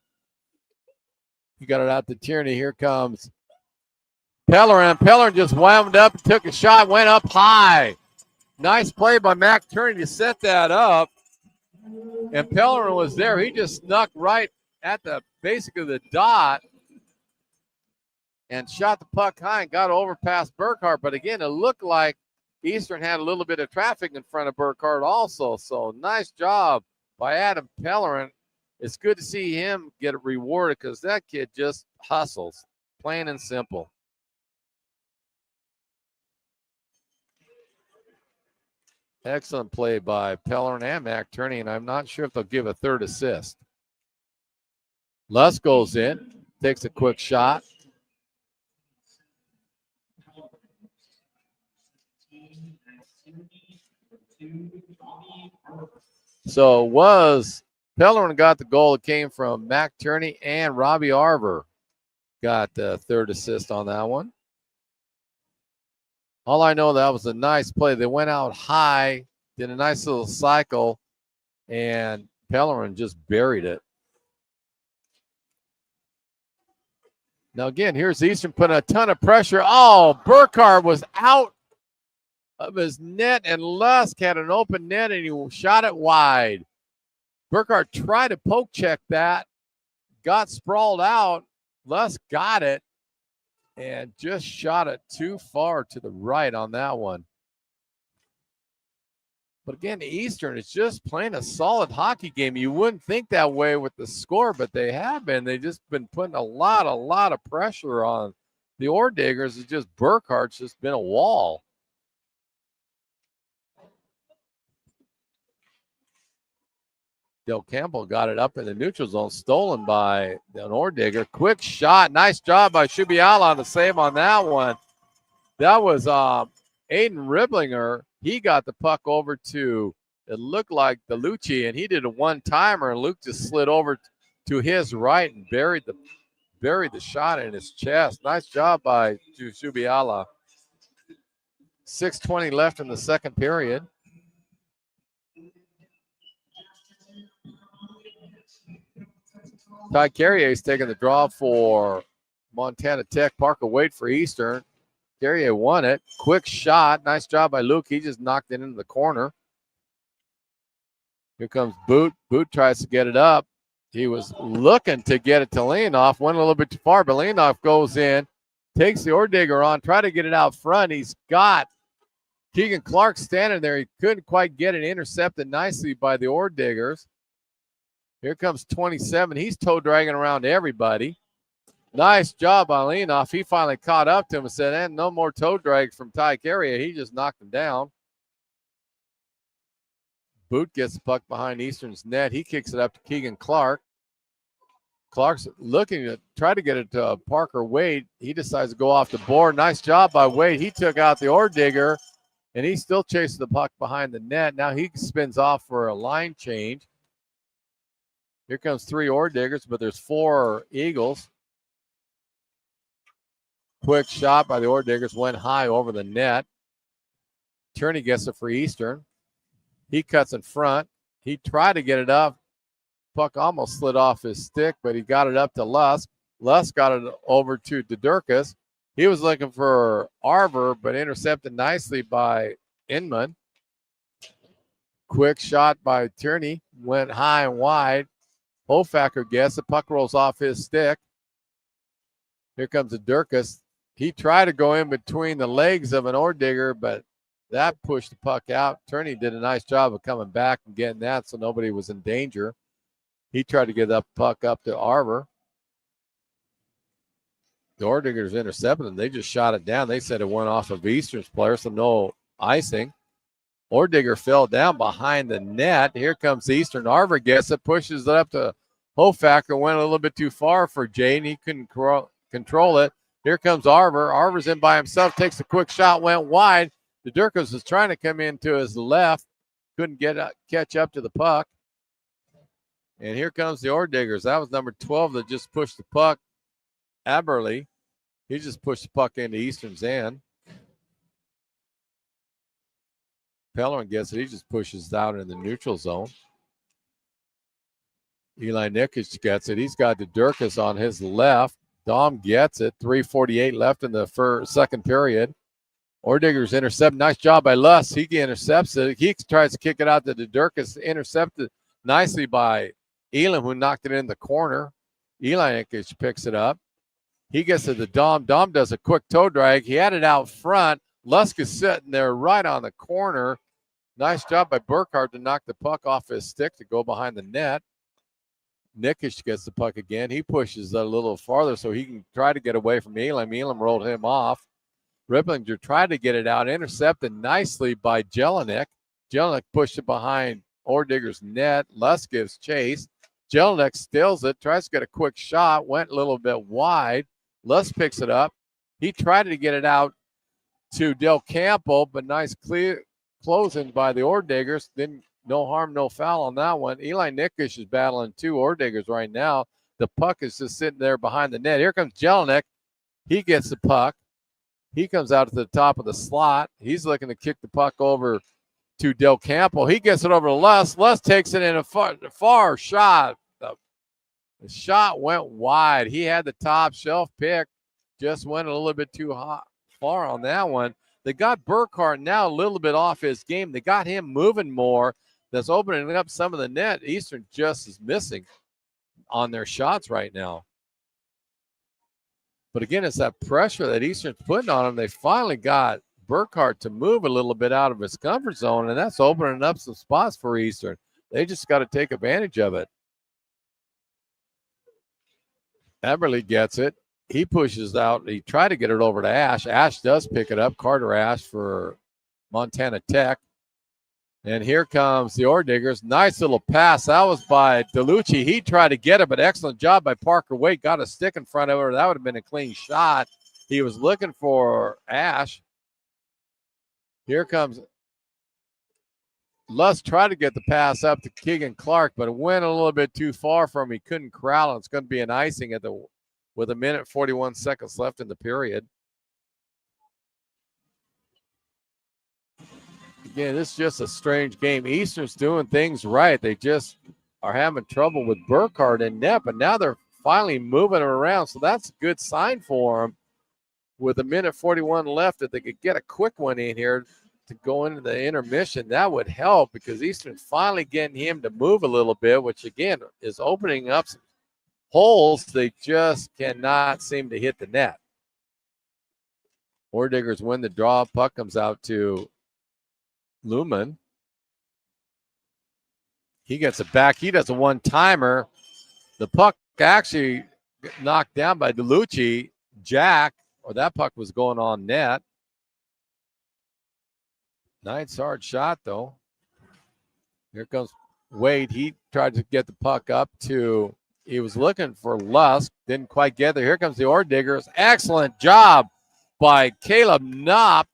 He got it out to Tierney. Here comes Pellerin. Pellerin just wound up and took a shot, went up high. Nice play by Mac Turney to set that up. And Pellerin was there. He just snuck right at the basically the dot and shot the puck high and got over past Burkhart. But again, it looked like Eastern had a little bit of traffic in front of Burkhart also. So nice job by Adam Pellerin. It's good to see him get rewarded because that kid just hustles, plain and simple. Excellent play by Pellerin and Mac Turney, and I'm not sure if they'll give a third assist. Lusk goes in, takes a quick shot. So was Pellerin got the goal. It came from Mac Turney, and Robbie Arver got the third assist on that one. All I know, that was a nice play. They went out high, did a nice little cycle, and Pellerin just buried it. Now, again, here's Eastern putting a ton of pressure. Oh, Burkhardt was out of his net, and Lusk had an open net, and he shot it wide. Burkhardt tried to poke check that, got sprawled out. Lusk got it, and just shot it too far to the right on that one. But again, Eastern is just playing a solid hockey game. You wouldn't think that way with the score, but they have been. They've just been putting a lot of pressure on the Ore Diggers. It's just Burkhardt's just been a wall. Del Campbell got it up in the neutral zone, stolen by an Ore Digger. Quick shot. Nice job by Shubiala on the save on that one. That was Aiden Riblinger. He got the puck over to, it looked like DeLucci, and he did a one-timer, and Luke just slid over to his right and buried the shot in his chest. Nice job by Shubiala. 6:20 left in the second period. Ty Carrier is taking the draw for Montana Tech. Parker Wade for Eastern. Carrier won it. Quick shot. Nice job by Luke. He just knocked it into the corner. Here comes Boot. Boot tries to get it up. He was looking to get it to Leonoff. Went a little bit too far, but Leonoff goes in, takes the Ore Digger on, try to get it out front. He's got Keegan Clark standing there. He couldn't quite get it intercepted nicely by the Ore Diggers. Here comes 27. He's toe dragging around everybody. Nice job by Leonoff. He finally caught up to him and said, and no more toe drags from Ty Carrier. He just knocked him down. Boot gets the puck behind Eastern's net. He kicks it up to Keegan Clark. Clark's looking to try to get it to Parker Wade. He decides to go off the board. Nice job by Wade. He took out the Ore Digger, and he still chases the puck behind the net. Now he spins off for a line change. Here comes 3 Ore Diggers, but there's 4 Eagles. Quick shot by the Ore Diggers, went high over the net. Turney gets it for Eastern. He cuts in front. He tried to get it up. Puck almost slid off his stick, but he got it up to Lusk. Lusk got it over to Dudurkas. He was looking for Arver, but intercepted nicely by Inman. Quick shot by Turney. Went high and wide. Hofacker gets the puck, rolls off his stick. Here comes Dudurkas. He tried to go in between the legs of an Ore Digger, but that pushed the puck out. Turney did a nice job of coming back and getting that, so nobody was in danger. He tried to get that puck up to Arver. The Ore Diggers intercepted him. They just shot it down. They said it went off of Eastern's player, so no icing. Ore Digger fell down behind the net. Here comes Eastern. Arver gets it, pushes it up to Hofacker. Went a little bit too far for Jane. He couldn't control it. Here comes Arver. Arver's in by himself, takes a quick shot, went wide. The Durkas was trying to come into his left, couldn't catch up to the puck. And here comes the Ore Diggers. That was number 12 that just pushed the puck. Aberley, he just pushed the puck into Eastern's end. Pellerin gets it. He just pushes down in the neutral zone. Eli Nikic gets it. He's got the Durkas on his left. Dom gets it. 3:48 left in the second period. Ore Diggers intercept. Nice job by Lusk. He intercepts it. He tries to kick it out to the Dudurkas. Intercepted nicely by Elam, who knocked it in the corner. Eli Nikic picks it up. He gets to the Dom. Dom does a quick toe drag. He had it out front. Lusk is sitting there right on the corner. Nice job by Burkhardt to knock the puck off his stick to go behind the net. Nikic gets the puck again. He pushes a little farther so he can try to get away from Elam. Elam rolled him off. Riplinger tried to get it out, intercepted nicely by Jelinek. Jelinek pushed it behind Ordigger's net. Lust gives chase. Jelinek steals it, tries to get a quick shot, went a little bit wide. Lust picks it up. He tried to get it out to Del Campo, but nice clear closing by the Ordiggers. Then no harm, no foul on that one. Eli Nickish is battling two Ordiggers right now. The puck is just sitting there behind the net. Here comes Jelinek. He gets the puck. He comes out to the top of the slot. He's looking to kick the puck over to Del Campo. He gets it over to Lust. Lust takes it in a far shot. The shot went wide. He had the top shelf pick. Just went a little bit too far on that one. They got Burkhart now a little bit off his game. They got him moving more. That's opening up some of the net. Eastern just is missing on their shots right now. But again, it's that pressure that Eastern's putting on them. They finally got Burkhart to move a little bit out of his comfort zone, and that's opening up some spots for Eastern. They just got to take advantage of it. Eberle gets it. He pushes out. He tried to get it over to Ash. Ash does pick it up. Carter Ash for Montana Tech. And here comes the Ordiggers. Nice little pass. That was by DeLucci. He tried to get it, but excellent job by Parker Waite. Got a stick in front of her. That would have been a clean shot. He was looking for Ash. Here comes Lust. Tried to get the pass up to Keegan Clark, but it went a little bit too far from him. He couldn't corral it. It's going to be an icing with 1:41 seconds left in the period. Again, this is just a strange game. Eastern's doing things right. They just are having trouble with Burkhart and net, but now they're finally moving them around. So that's a good sign for them. With 1:41 left, if they could get a quick one in here to go into the intermission, that would help because Eastern's finally getting him to move a little bit, which again is opening up some holes. They just cannot seem to hit the net. Ordiggers win the draw. Puck comes out to Lumen. He gets it back. He does a one-timer. The puck actually knocked down by DeLucci. Jack, or that puck was going on net. Nice hard shot, though. Here comes Wade. He tried to get the puck up to, he was looking for Lusk. Didn't quite get there. Here comes the Ordiggers. Excellent job by Caleb Knopp.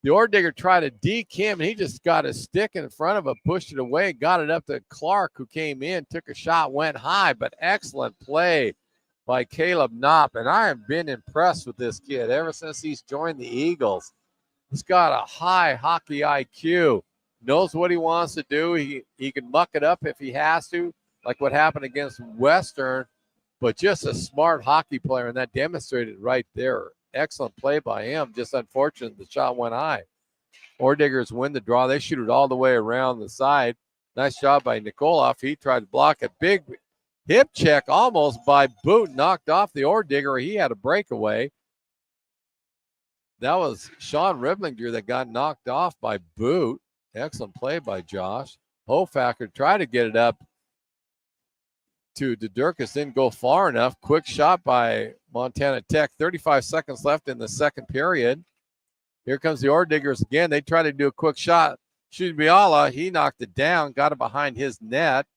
The Ordigger tried to deke him, and he just got a stick in front of him, pushed it away, got it up to Clark, who came in, took a shot, went high, but excellent play by Caleb Knopp. And I have been impressed with this kid ever since he's joined the Eagles. He's got a high hockey IQ, knows what he wants to do. He can muck it up if he has to, like what happened against Western, but just a smart hockey player, and that demonstrated right there. Excellent play by him. Just unfortunate the shot went high. Ordiggers win the draw. They shoot it all the way around the side. Nice job by Nikoloff. He tried to block a big hip check almost by Boot. Knocked off the Ordigger. He had a breakaway. That was Sean Riblinger that got knocked off by Boot. Excellent play by Josh. Hofacker tried to get it up to Dedurkis, didn't go far enough. Quick shot by Montana Tech. 35 seconds left in the second period. Here comes the Ordiggers again. They try to do a quick shot. Shubiala, he knocked it down, got it behind his net.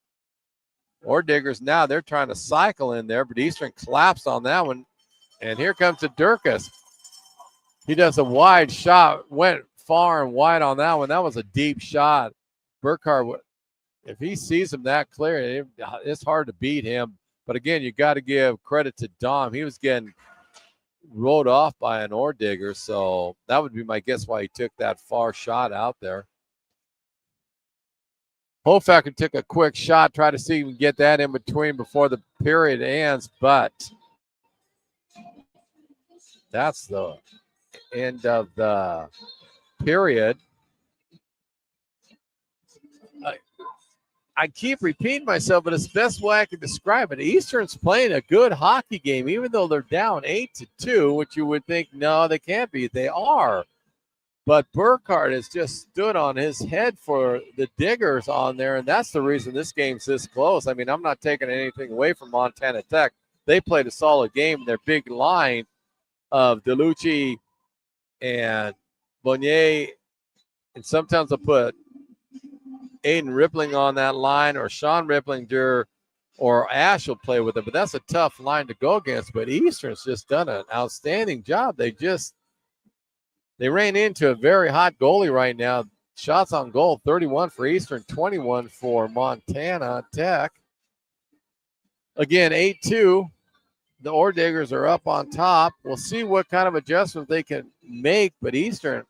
Ordiggers now, they're trying to cycle in there, but Eastern collapsed on that one. And here comes Dedurkis. He does a wide shot, went far and wide on that one. That was a deep shot. Burkhart, if he sees him that clear, it's hard to beat him. But again, you got to give credit to Dom. He was getting rolled off by an Ordigger, so that would be my guess why he took that far shot out there. Hofacker took a quick shot, try to see if he can get that in between before the period ends, but that's the end of the period. I keep repeating myself, but it's the best way I can describe it. Eastern's playing a good hockey game, even though they're down 8-2, which you would think, no, they can't be. They are. But Burkhart has just stood on his head for the Diggers on there, and that's the reason this game's this close. I mean, I'm not taking anything away from Montana Tech. They played a solid game. Their big line of DeLucci and Bonnier, and sometimes they'll put Aiden Rippling on that line, or Sean Ripplinger, or Ash will play with it. But that's a tough line to go against. But Eastern's just done an outstanding job. They ran into a very hot goalie right now. Shots on goal, 31 for Eastern, 21 for Montana Tech. Again, 8-2. The Ore Diggers are up on top. We'll see what kind of adjustments they can make. But Eastern,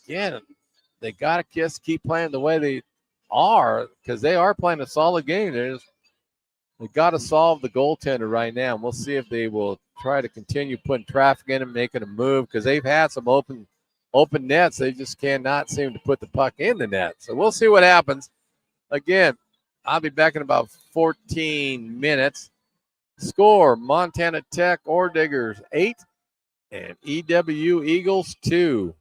again, they got to just keep playing the way they are, because they are playing a solid game. They got to solve the goaltender right now. And we'll see if they will try to continue putting traffic in and making a move, because they've had some open nets. They just cannot seem to put the puck in the net. So we'll see what happens. Again, I'll be back in about 14 minutes. Score, Montana Tech Ore Diggers 8 and EWU Eagles 2.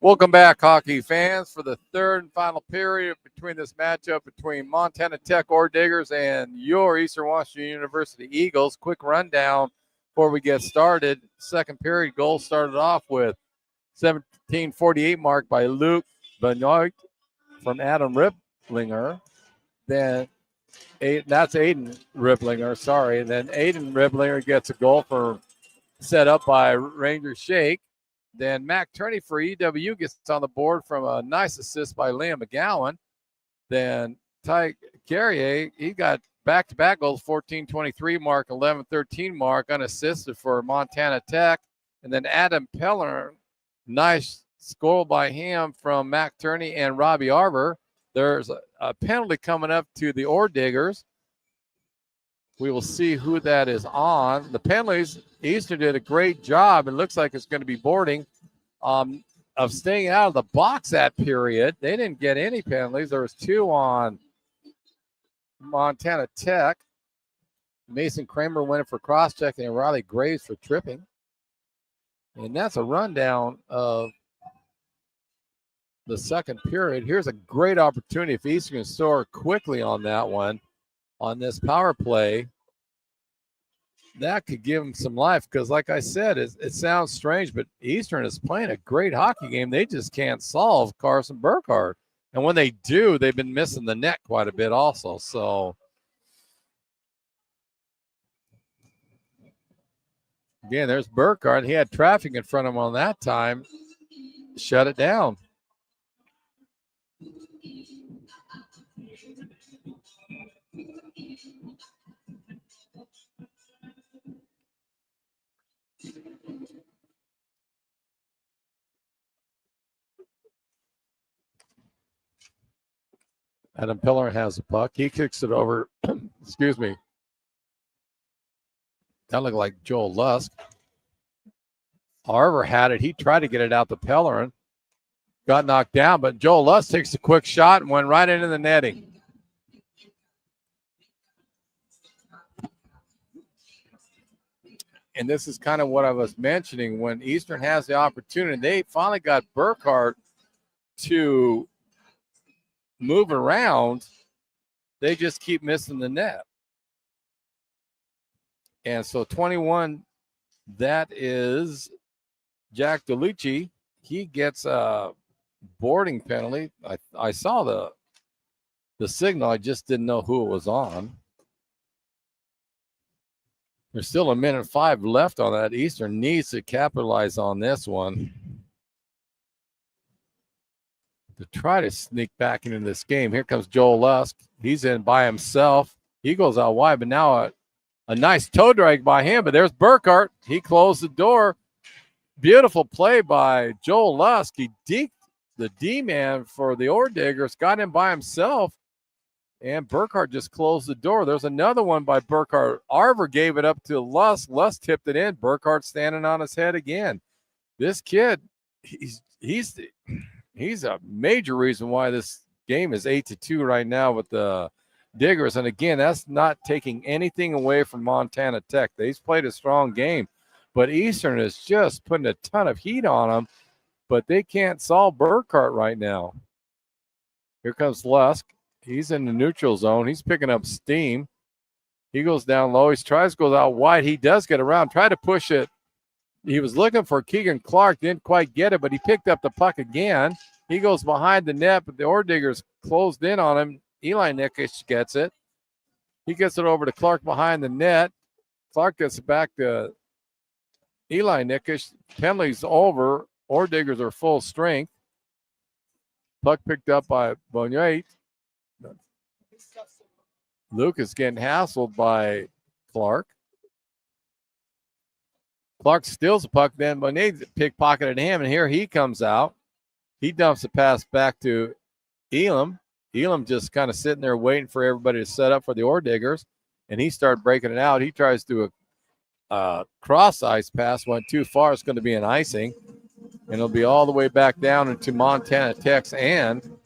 Welcome back, hockey fans, for the third and final period between this matchup between Montana Tech Ore Diggers and your Eastern Washington University Eagles. Quick rundown before we get started. Second period goal started off with 17:48 mark by Luke Benoit from Adam Riplinger. Then that's Aiden Riplinger, sorry. Then Aiden Riplinger gets a goal for set up by Ranger Shake. Then Mac Turney for EWU gets on the board from a nice assist by Liam McGowan. Then Ty Carrier, he got back-to-back goals, 14-23 mark, 11-13 mark, unassisted for Montana Tech. And then Adam Peller, nice score by him from Mac Turney and Robbie Arbor. There's a penalty coming up to the Ore Diggers. We will see who that is on. The penalties, Eastern did a great job. It looks like it's going to be boarding of staying out of the box that period. They didn't get any penalties. There was 2 on Montana Tech. Mason Kramer went for cross-checking and Riley Graves for tripping. And that's a rundown of the second period. Here's a great opportunity if Eastern can score quickly on that one. On this power play, that could give them some life because, like I said, it sounds strange, but Eastern is playing a great hockey game. They just can't solve Carson Burkhardt. And when they do, they've been missing the net quite a bit also. So, again, there's Burkhardt. He had traffic in front of him on that time. Shut it down. Adam Pillar has the puck. He kicks it over. Excuse me. That looked like Joel Lusk. Arbor had it. He tried to get it out to Pellerin. Got knocked down, but Joel Lusk takes a quick shot and went right into the netting. And this is kind of what I was mentioning. When Eastern has the opportunity, they finally got Burkhardt to move around. They just keep missing the net. And so 21, that is Jack DeLucci. He gets a boarding penalty. I saw the signal. I just didn't know who it was on. There's still 1:05 left on that. Eastern needs to capitalize on this one to try to sneak back into this game. Here comes Joel Lusk. He's in by himself. He goes out wide, but now a nice toe drag by him. But there's Burkhardt. He closed the door. Beautiful play by Joel Lusk. He deked the D-man for the Ore Diggers, got him by himself, and Burkhardt just closed the door. There's another one by Burkhardt. Arbor gave it up to Lusk. Lusk tipped it in. Burkhardt standing on his head again. This kid, he's a major reason why this game is 8-2 right now with the Diggers. And again, that's not taking anything away from Montana Tech. They've played a strong game, but Eastern is just putting a ton of heat on them, but they can't solve Burkhardt right now. Here comes Lusk. He's in the neutral zone. He's picking up steam. He goes down low. He tries to go out wide. He does get around. Try to push it. He was looking for Keegan Clark. Didn't quite get it, but he picked up the puck again. He goes behind the net, but the Ore Diggers closed in on him. Eli Nickish gets it. He gets it over to Clark behind the net. Clark gets it back to Eli Nickish. Penalty's over. Ore Diggers are full strength. Puck picked up by Bonier. Lucas getting hassled by Clark. Clark steals the puck, then Bonier pickpocketed him, and here he comes out. He dumps the pass back to Elam. Elam just kind of sitting there waiting for everybody to set up for the Ore Diggers, and he started breaking it out. He tries to do a cross-ice pass, went too far. It's going to be an icing, and it'll be all the way back down into Montana Tech's end.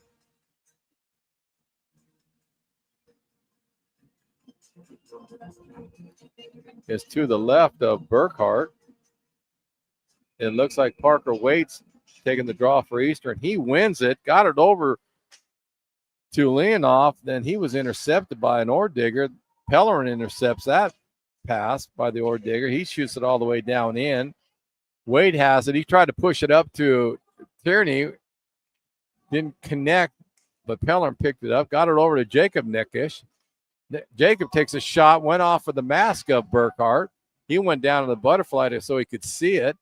Is to the left of Burkhardt. It looks like Parker Waits taking the draw for Eastern. He wins it, got it over to Leonoff. Then he was intercepted by an ore digger. Pellerin intercepts that pass by the ore digger. He shoots it all the way down in. Wade has it. He tried to push it up to Tierney. Didn't connect, but Pellerin picked it up, got it over to Jacob Nickish. Jacob takes a shot, went off of the mask of Burkhart. He went down to the butterfly so he could see it.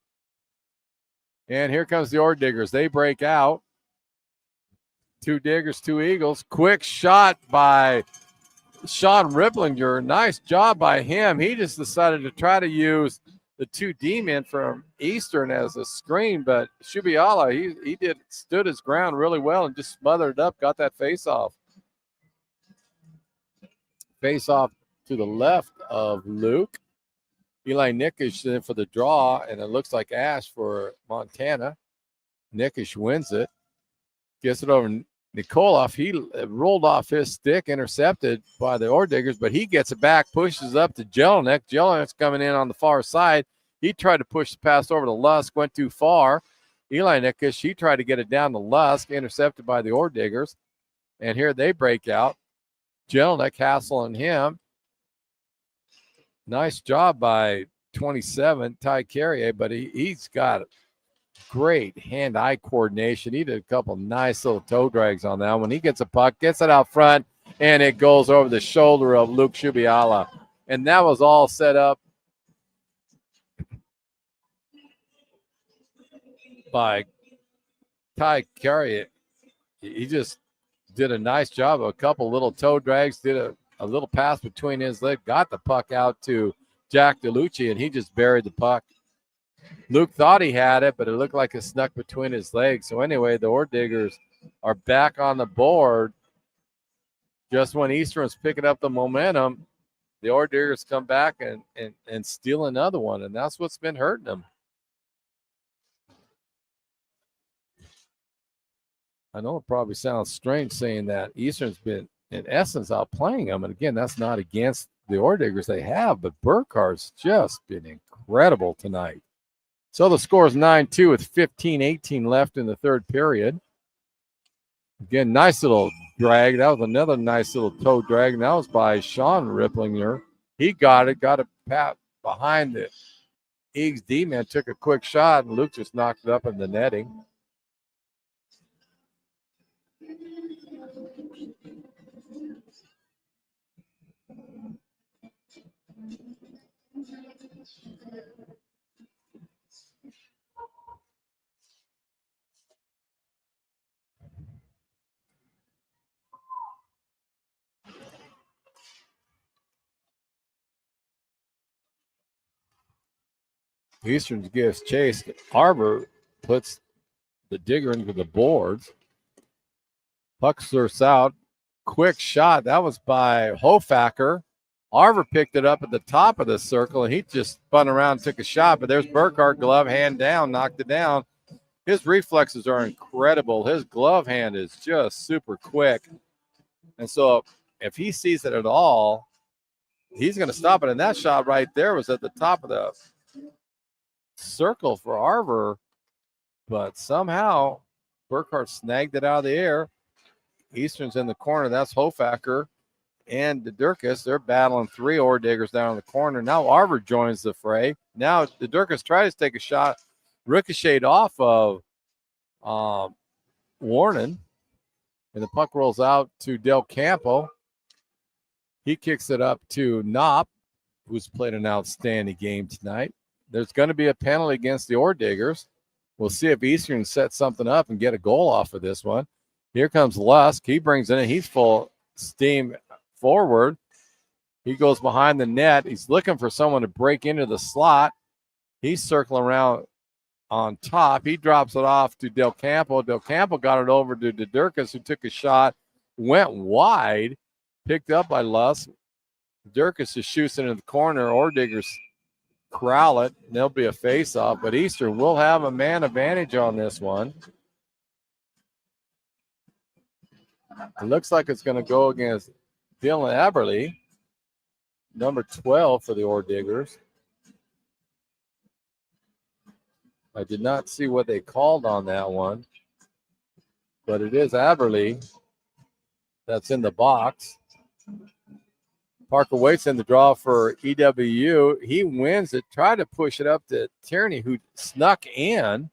And here comes the ore diggers. They break out. 2 diggers, 2 eagles. Quick shot by Sean Ripplinger. Nice job by him. He just decided to try to use the 2 D-men from Eastern as a screen, but Shubiala, he stood his ground really well and just smothered it up, got that face-off. Face-off to the left of Luke. Eli Nickish in for the draw, and it looks like Ash for Montana. Nickish wins it. Gets it over Nikoloff. He rolled off his stick, intercepted by the ore diggers, but he gets it back, pushes up to Jelinek. Jelinek's coming in on the far side. He tried to push the pass over to Lusk, went too far. Eli Nickish, he tried to get it down to Lusk, intercepted by the ore diggers. And here they break out. Jelinek hassling him. Nice job by 27, Ty Carrier, but he's got great hand-eye coordination. He did a couple nice little toe drags on that one. He gets a puck, gets it out front, and it goes over the shoulder of Luke Shubiala. And that was all set up by Ty Carrier. He just did a nice job of a couple little toe drags, did a little pass between his legs, got the puck out to Jack DeLucci, and he just buried the puck. Luke thought he had it, but it looked like it snuck between his legs. So anyway, the ore diggers are back on the board. Just when Eastern's picking up the momentum, the ore diggers come back and steal another one, and that's what's been hurting them. I know it probably sounds strange saying that Eastern's been, in essence, outplaying them. And again, that's not against the ore diggers they have, but Burkhart's just been incredible tonight. So the score is 9-2 with 15:18 left in the third period. Again, nice little drag. That was another nice little toe drag, and that was by Sean Ripplinger. He got it pat behind the Eags D-man, took a quick shot, and Luke just knocked it up in the netting. Eastern gives chase. Arbor puts the digger into the boards. Puck surfs out. Quick shot. That was by Hofacker. Arbor picked it up at the top of the circle, and he just spun around and took a shot. But there's Burkhart, glove hand down, knocked it down. His reflexes are incredible. His glove hand is just super quick. And so if he sees it at all, he's going to stop it. And that shot right there was at the top of the circle for Arbor, but somehow Burkhart snagged it out of the air. Eastern's in the corner. That's Hofacker and DeDurkis. They're battling 3 ore diggers down in the corner. Now Arbor joins the fray. Now DeDurkis tries to take a shot, ricocheted off of Warren, and the puck rolls out to Del Campo. He kicks it up to Knopp, who's played an outstanding game tonight. There's going to be a penalty against the ore diggers. We'll see if Eastern sets something up and get a goal off of this one. Here comes Lusk. He brings it in. He's full steam forward. He goes behind the net. He's looking for someone to break into the slot. He's circling around on top. He drops it off to Del Campo. Del Campo got it over to DeDurkis, who took a shot, went wide, picked up by Lusk. DeDurkis just shoots into the corner. Ore diggers corral it, and there'll be a face-off, but Eastern will have a man advantage on this one. It looks like it's going to go against Dylan Eberly, number 12 for the ore diggers. I did not see what they called on that one, but it is Aberley that's in the box. Parker Waite's in the draw for EWU. He wins it. Tried to push it up to Tierney, who snuck in.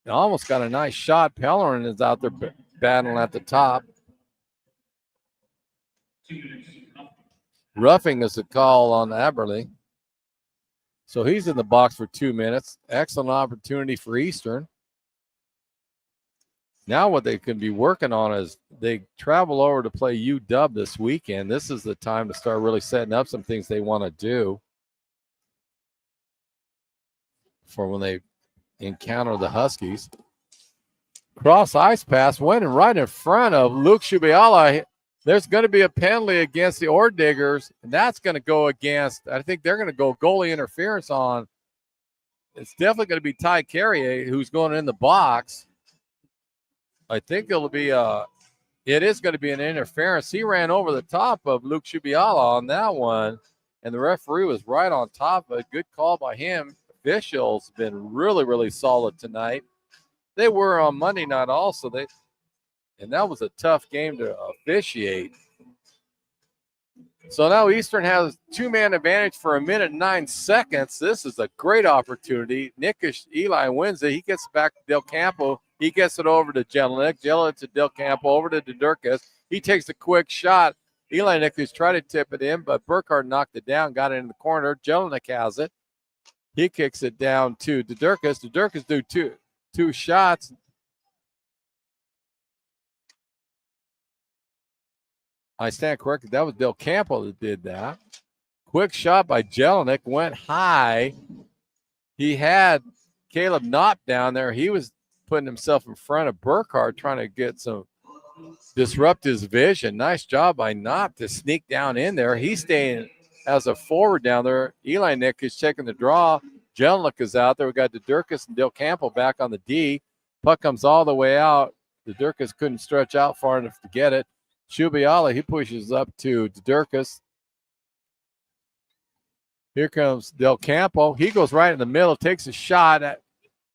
And almost got a nice shot. Pellerin is out there battling at the top. Roughing is a call on Aberley. So he's in the box for 2 minutes. Excellent opportunity for Eastern. Now what they can be working on is they travel over to play UW this weekend. This is the time to start really setting up some things they want to do for when they encounter the Huskies. Cross ice pass went right in front of Luke Shubiala. There's going to be a penalty against the Ore Diggers, and that's going to go against, I think they're going to go goalie interference on. It's definitely going to be Ty Carrier who's going in the box. I think it is going to be an interference. He ran over the top of Luke Shubiala on that one, and the referee was right on top of it. Good call by him. Officials been really, really solid tonight. They were on Monday night also. And that was a tough game to officiate. So now Eastern has 2-man advantage for 1 minute and 9 seconds. This is a great opportunity. Nickish Eli wins it. He gets back to Del Campo. He gets it over to Jelinek. Jelinek to Del Campo, over to Dudurkas. He takes a quick shot. Eli Nickish tried to tip it in, but Burkhardt knocked it down, got it in the corner. Jelinek has it. He kicks it down to Dudurkas. Dudurkas do two shots. I stand corrected. That was Del Campo that did that. Quick shot by Jelinek. Went high. He had Caleb Knopp down there. He was putting himself in front of Burkhardt, trying to disrupt his vision. Nice job by Knopp to sneak down in there. He's staying as a forward down there. Eli Nick is checking the draw. Jelinek is out there. We got Dudurkas and Del Campo back on the D. Puck comes all the way out. Dudurkas couldn't stretch out far enough to get it. Shubiala, he pushes up to Dudurkas. Here comes Del Campo. He goes right in the middle, takes a shot.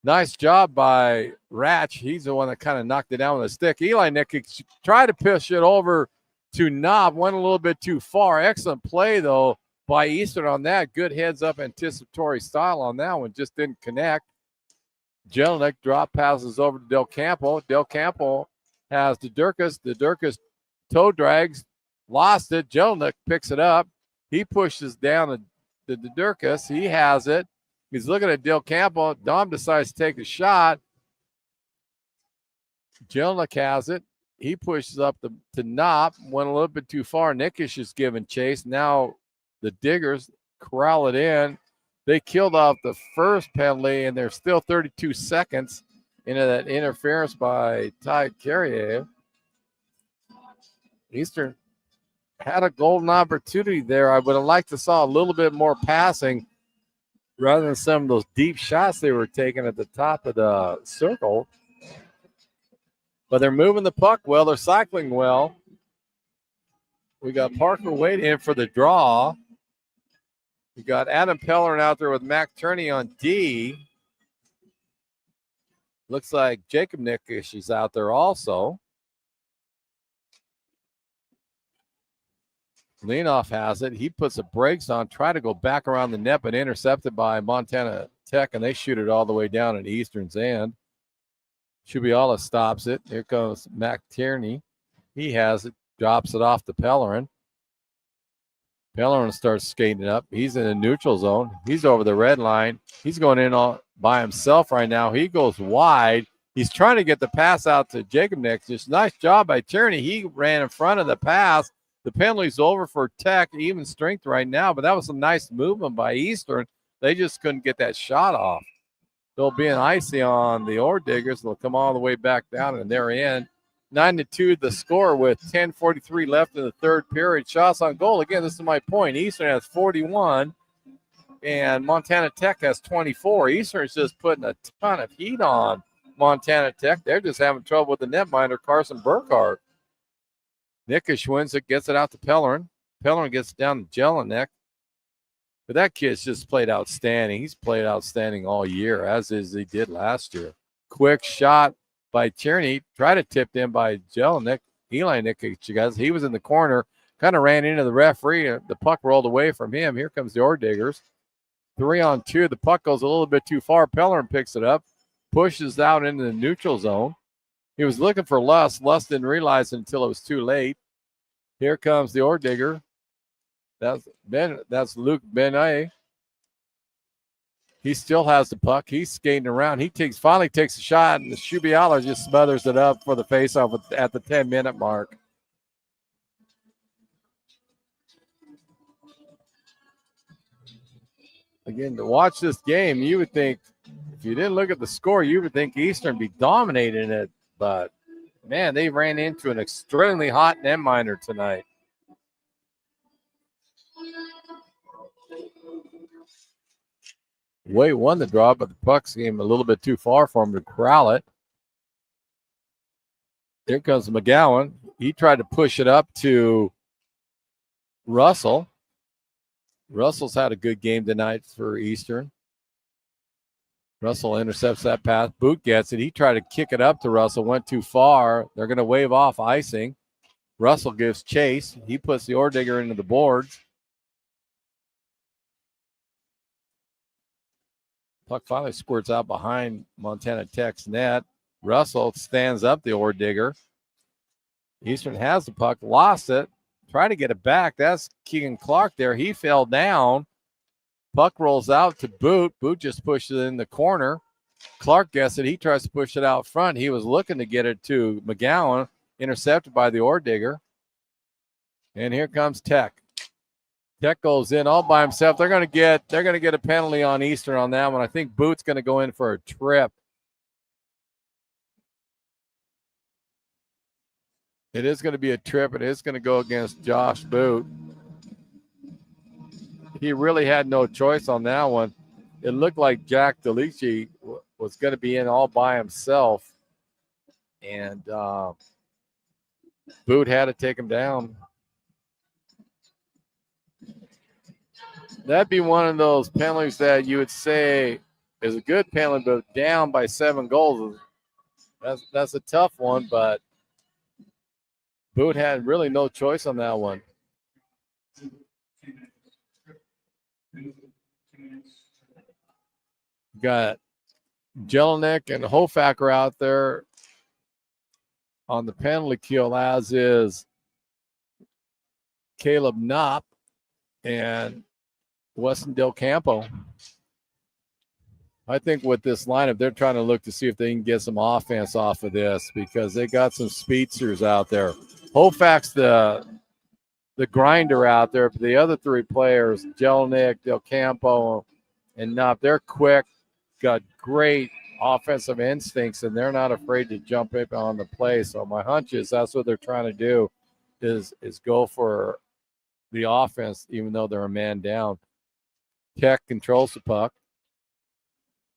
Nice job by Ratch. He's the one that kind of knocked it down with a stick. Eli Nick tried to push it over to Knob. Went a little bit too far. Excellent play, though, by Eastern on that. Good heads-up anticipatory style on that one. Just didn't connect. Jelinek drop passes over to Del Campo. Del Campo has Dudurkas. Dudurkas toe drags, lost it. Jelinek picks it up. He pushes down to Dudurkas. He has it. He's looking at Del Campo. Dom decides to take a shot. Jelinek has it. He pushes up to Knopp. Went a little bit too far. Nickish is giving chase. Now the Diggers corral it in. They killed off the first penalty, and there's still 32 seconds into that interference by Ty Carrier. Eastern had a golden opportunity there. I would have liked to saw a little bit more passing rather than some of those deep shots they were taking at the top of the circle. But they're moving the puck well. They're cycling well. We got Parker Wade in for the draw. We got Adam Pellerin out there with Mac Turney on D. Looks like Jacob Nickish is out there also. Leanoff has it. He puts the brakes on, try to go back around the net, but intercepted by Montana Tech, and they shoot it all the way down at Eastern's end. Shubiala stops it. Here comes Mac Tierney. He has it, drops it off to Pellerin. Pellerin starts skating up. He's in the neutral zone. He's over the red line. He's going in all by himself right now. He goes wide. He's trying to get the pass out to Jacob Nickish. Nice job by Tierney. He ran in front of the pass. The penalty's over for Tech, even strength right now, but that was a nice movement by Eastern. They just couldn't get that shot off. There'll be an icy on the Ore Diggers. They'll come all the way back down, and they're in. 9-2 the score with 10:43 left in the third period. Shots on goal. Again, this is my point. Eastern has 41, and Montana Tech has 24. Eastern's just putting a ton of heat on Montana Tech. They're just having trouble with the netminder, Carson Burkhardt. Nickish wins it, gets it out to Pellerin. Pellerin gets down to Jelinek. But that kid's just played outstanding. He's played outstanding all year, as is he did last year. Quick shot by Cheney, tried to tip in by Jelinek. Eli Nikic, he was in the corner, kind of ran into the referee. The puck rolled away from him. Here comes the Orediggers. 3-on-2. The puck goes a little bit too far. Pellerin picks it up, pushes out into the neutral zone. He was looking for Luss. Luss didn't realize it until it was too late. Here comes the Oredigger. That's Luke Benet. He still has the puck. He's skating around. He finally takes a shot, and the Shubiala just smothers it up for the faceoff at the 10-minute mark. Again, to watch this game, you would think, if you didn't look at the score, you would think Eastern be dominating it. But, man, they ran into an extremely hot net miner tonight. Way won the draw, but the puck's came a little bit too far for him to corral it. Here comes McGowan. He tried to push it up to Russell. Russell's had a good game tonight for Eastern. Russell intercepts that pass. Boot gets it. He tried to kick it up to Russell. Went too far. They're going to wave off icing. Russell gives chase. He puts the Oredigger into the boards. Puck finally squirts out behind Montana Tech's net. Russell stands up the Oredigger. Eastern has the puck. Lost it. Trying to get it back. That's Keegan Clark there. He fell down. Puck rolls out to Boot. Boot just pushed it in the corner. Clark gets it. He tries to push it out front. He was looking to get it to McGowan. Intercepted by the Oredigger. And here comes Tech. Tech goes in all by himself. They're going to get a penalty on Eastern on that one. I think Boot's going to go in for a trip. It is going to be a trip. It is going to go against Josh Boot. He really had no choice on that one. It looked like Jack DeLucci was going to be in all by himself. And Boot had to take him down. That'd be one of those penalties that you would say is a good penalty, but down by 7 goals. That's a tough one, but Boot had really no choice on that one. Got Jelinek and Hofacker out there on the penalty kill, as is Caleb Knopp and Weston Del Campo. I think with this lineup, they're trying to look to see if they can get some offense off of this because they got some speedsters out there. Hofak's the grinder out there, but the other 3 players, Jelinek, Del Campo, and Knopp, they're quick, got great offensive instincts, and they're not afraid to jump up on the play. So my hunch is that's what they're trying to do is go for the offense, even though they're a man down. Tech controls the puck,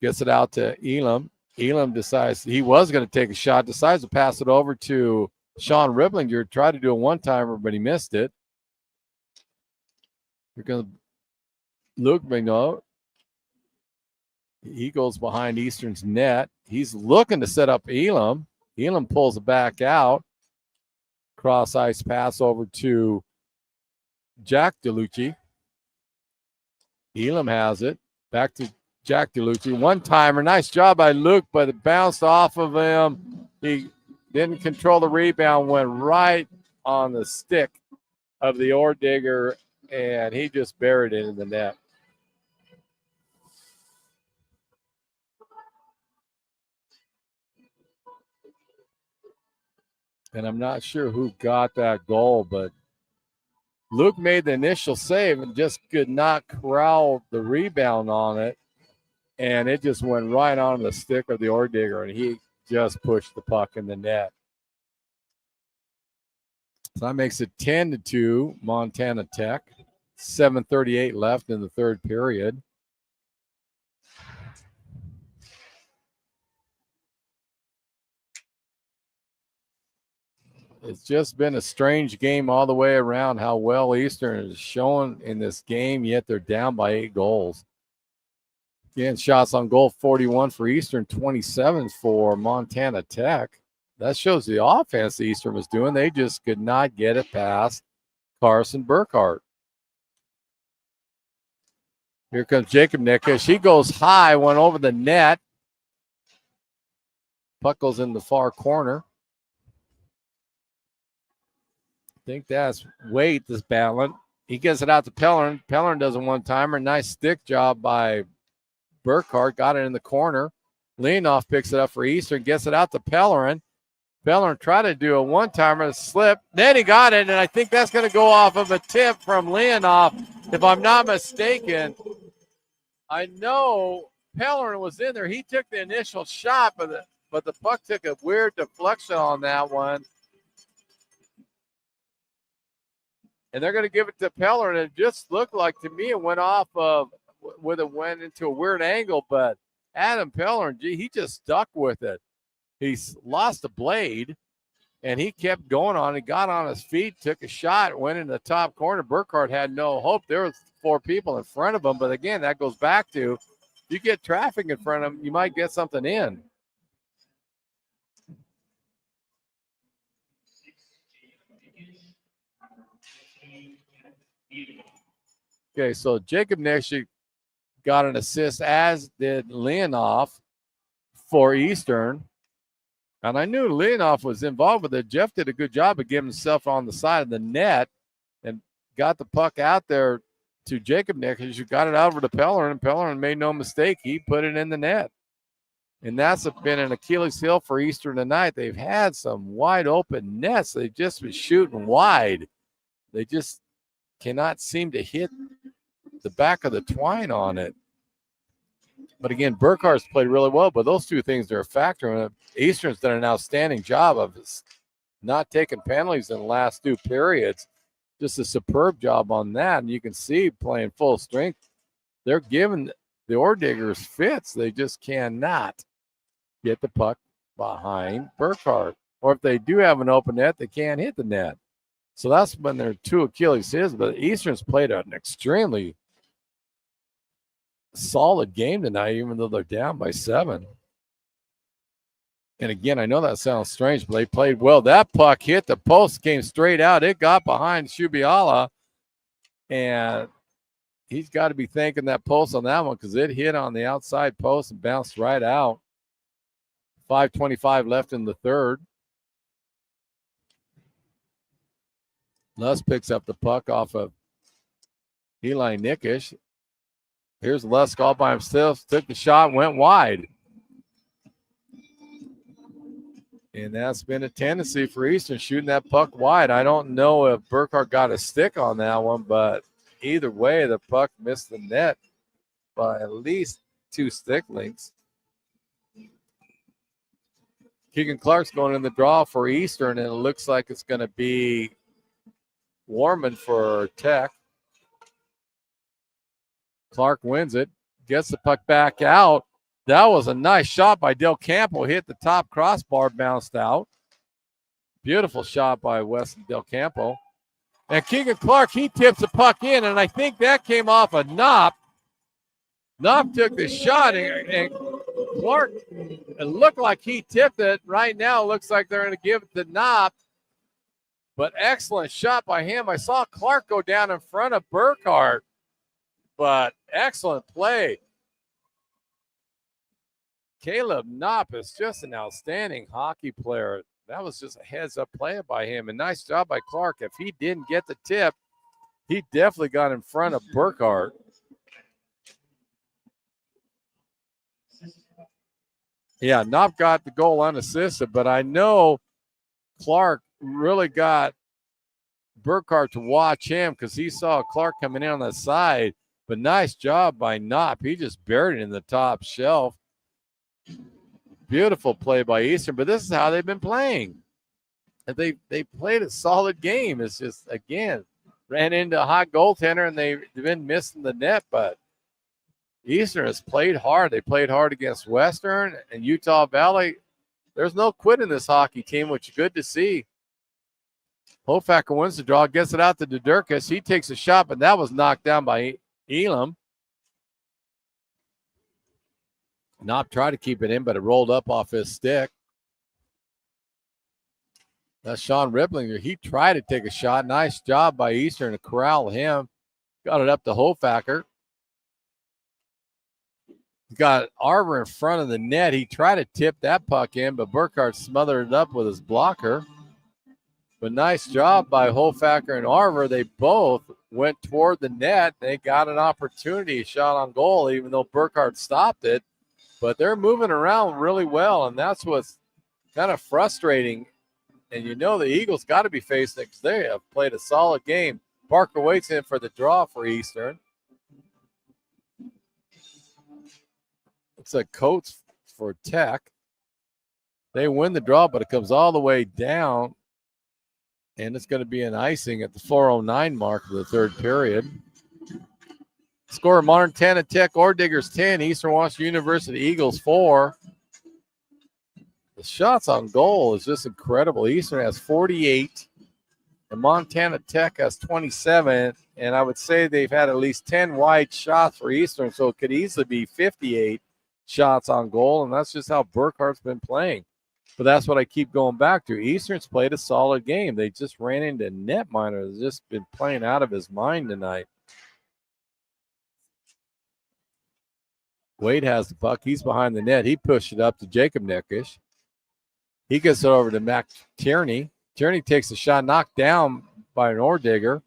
gets it out to Elam. Elam decides he was going to take a shot, decides to pass it over to Sean Riblinger, tried to do a one-timer, but he missed it. Here comes Luke Mignot. He goes behind Eastern's net. He's looking to set up Elam. Elam pulls it back out. Cross-ice pass over to Jack DeLucci. Elam has it. Back to Jack DeLucci. One-timer. Nice job by Luke, but it bounced off of him. He didn't control the rebound, went right on the stick of the Oredigger, and he just buried it in the net. And I'm not sure who got that goal, but Luke made the initial save and just could not corral the rebound on it. And it just went right on the stick of the Oredigger, and he just pushed the puck in the net. So that makes it 10-2, Montana Tech. 7:38 left in the third period. It's just been a strange game all the way around how well Eastern is showing in this game, yet they're down by 8 goals. Again, shots on goal 41 for Eastern, 27 for Montana Tech. That shows the offense Eastern was doing. They just could not get it past Carson Burkhart. Here comes Jacob Nickish. He goes high, went over the net. Puck goes in the far corner. I think that's Wade, this Ballin. He gets it out to Pellerin. Pellerin does a one-timer. Nice stick job by Burkhart. Got it in the corner. Leonoff picks it up for Eastern. Gets it out to Pellerin. Pellerin tried to do a one-timer, slip. Then he got it, and I think that's going to go off of a tip from Leonoff, if I'm not mistaken. I know Pellerin was in there. He took the initial shot, but the puck took a weird deflection on that one. And they're going to give it to Pellerin. It just looked like, to me, it went off of, whether it went into a weird angle, but Adam Pellerin, he just stuck with it. He's lost a blade, and he kept going on. He got on his feet, took a shot, went in the top corner. Burkhart had no hope. There was 4 people in front of him, but again, that goes back to, if you get traffic in front of him, you might get something in. Okay, so Jacob Neshik got an assist, as did Leonoff for Eastern. And I knew Leonoff was involved with it. Jeff did a good job of getting himself on the side of the net and got the puck out there to Jacob Neshik, who got it over to Pellerin, and Pellerin made no mistake. He put it in the net. And that's been an Achilles heel for Eastern tonight. They've had some wide open nets. They've just been shooting wide. They just cannot seem to hit the back of the twine on it. But again, Burkhart's played really well, but those two things are a factor. And Eastern's done an outstanding job of not taking penalties in the last 2 periods. Just a superb job on that. And you can see, playing full strength, they're giving the Orediggers fits. They just cannot get the puck behind Burkhart. Or if they do have an open net, they can't hit the net. So that's been their 2 Achilles heels. But Eastern's played an extremely solid game tonight, even though they're down by 7. And again, I know that sounds strange, but they played well. That puck hit the post, came straight out. It got behind Shubiala, and he's got to be thanking that post on that one, because it hit on the outside post and bounced right out. 5:25 left in the third. Luss picks up the puck off of Eli Nickish. Here's Lusk all by himself. Took the shot, went wide. And that's been a tendency for Eastern, shooting that puck wide. I don't know if Burkhart got a stick on that one, but either way, the puck missed the net by at least 2 stick links. Keegan Clark's going in the draw for Eastern, and it looks like it's going to be Warman for Tech. Clark wins it, gets the puck back out. That was a nice shot by Del Campo. Hit the top crossbar, bounced out. Beautiful shot by Weston Del Campo. And Keegan Clark, he tips the puck in, and I think that came off a Knopp. Knopp took the shot, and Clark, it looked like he tipped it. Right now, it looks like they're going to give it to Knopp. But excellent shot by him. I saw Clark go down in front of Burkhart, but excellent play. Caleb Knopp is just an outstanding hockey player. That was just a heads-up play by him. And nice job by Clark. If he didn't get the tip, he definitely got in front of Burkhart. Yeah, Knopp got the goal unassisted, but I know Clark really got Burkhart to watch him, because he saw Clark coming in on the side. But nice job by Knopp. He just buried it in the top shelf. Beautiful play by Eastern, but this is how they've been playing. They played a solid game. It's just, again, ran into a hot goaltender, and they've been missing the net, but Eastern has played hard. They played hard against Western and Utah Valley. There's no quit in this hockey team, which is good to see. Hofacker wins the draw, gets it out to Dudurkis. He takes a shot, but that was knocked down by Elam. Knopp tried to keep it in, but it rolled up off his stick. That's Sean Riplinger. He tried to take a shot. Nice job by Eastern to corral him. Got it up to Hofacker. Got Arver in front of the net. He tried to tip that puck in, but Burkhart smothered it up with his blocker. But nice job by Hofacker and Arver. They both went toward the net. They got an opportunity, shot on goal, even though Burkhart stopped it. But they're moving around really well, and that's what's kind of frustrating. And you know the Eagles got to be facing it because they have played a solid game. Parker waits in for the draw for Eastern. It's a coach for Tech. They win the draw, but it comes all the way down. And it's going to be an icing at the 4:09 mark of the third period. Score Montana Tech Orediggers 10, Eastern Washington University Eagles 4. The shots on goal is just incredible. Eastern has 48, and Montana Tech has 27. And I would say they've had at least 10 wide shots for Eastern, so it could easily be 58 shots on goal, and that's just how Burkhart's been playing. But that's what I keep going back to. Eastern's played a solid game. They just ran into netminer. Has just been playing out of his mind tonight. Wade has the puck. He's behind the net. He pushed it up to Jacob Nickish. He gets it over to Mac Tierney. Tierney takes a shot, knocked down by an Ordigger.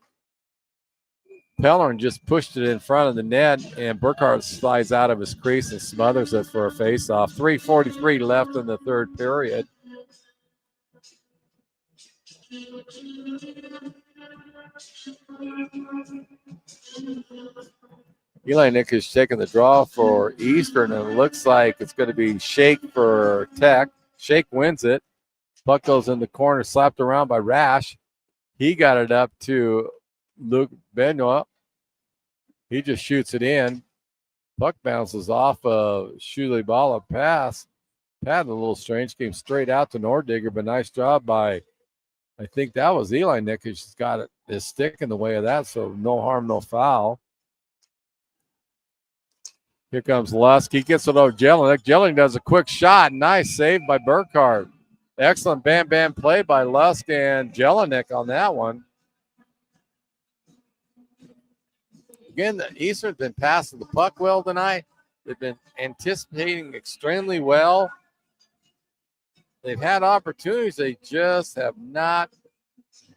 Pellerin just pushed it in front of the net, and Burkhart slides out of his crease and smothers it for a faceoff. 3:43 left in the third period. Eli Nickish taking the draw for Eastern, and it looks like it's going to be Shake for Tech. Shake wins it. Puck goes in the corner, slapped around by Rash. He got it up to Luke Benoit. He just shoots it in. Puck bounces off a Shulibala pass. Had a little strange, came straight out to Nordigger, but nice job by, I think that was Eli Nickish. He's got his stick in the way of that, so no harm, no foul. Here comes Lusk. He gets it over Jelinek. Jelinek does a quick shot. Nice save by Burkhart. Excellent bam play by Lusk and Jelinek on that one. Again, the Eastern's been passing the puck well tonight. They've been anticipating extremely well. They've had opportunities. They just have not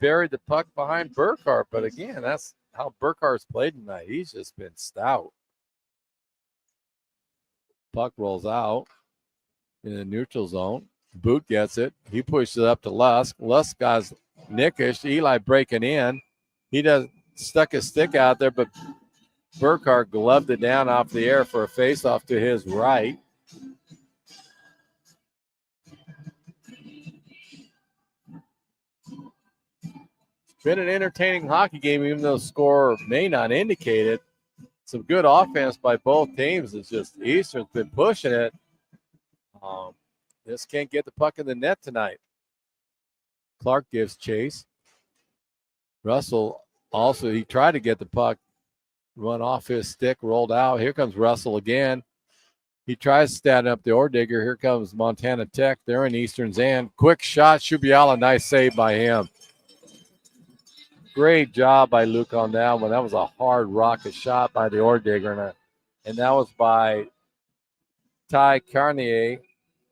buried the puck behind Burkhart. But again, that's how Burkhart's played tonight. He's just been stout. Puck rolls out in the neutral zone. Boot gets it. He pushes it up to Lusk. Lusk got Nickish. Eli breaking in. He does stuck his stick out there, but Burkhart gloved it down off the air for a faceoff to his right. It's been an entertaining hockey game, even though the score may not indicate it. Some good offense by both teams. It's just Eastern's been pushing it. Just can't get the puck in the net tonight. Clark gives chase. Russell also, he tried to get the puck, run off his stick, rolled out. Here comes Russell again. He tries to stand up the Ordigger. Here comes Montana Tech. They're in Eastern's end. Quick shot, Shubiala. Nice save by him. Great job by Luke on that one. That was a hard rocket shot by the Ordigger. And that was by Ty Carnier,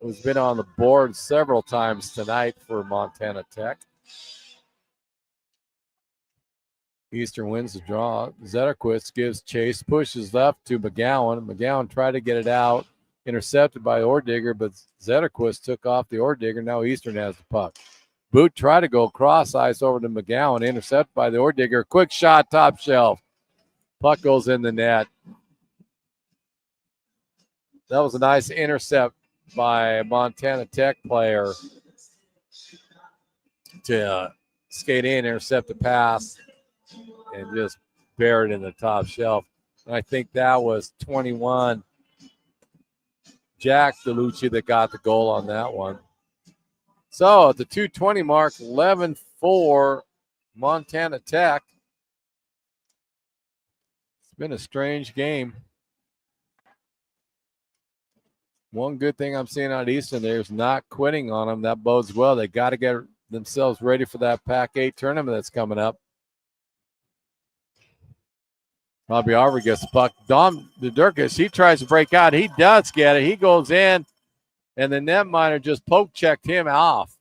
who's been on the board several times tonight for Montana Tech. Eastern wins the draw. Zetterquist gives chase, pushes left to McGowan. McGowan tried to get it out, intercepted by Ordigger, but Zetterquist took off the Ordigger. Now Eastern has the puck. Boot tried to go cross ice over to McGowan, intercepted by the Ordigger. Quick shot, top shelf. Puck goes in the net. That was a nice intercept by a Montana Tech player to skate in, intercept the pass, and just bury it in the top shelf. And I think that was 21 Jack DeLucci that got the goal on that one. So at the 2:20 mark, 11-4 Montana Tech. It's been a strange game. One good thing I'm seeing out of Eastern there is not quitting on them. That bodes well. They got to get themselves ready for that Pac-8 tournament that's coming up. Robbie Arver gets the puck. Dom Durkis, he tries to break out. He does get it. He goes in, and the netminder just poke checked him off.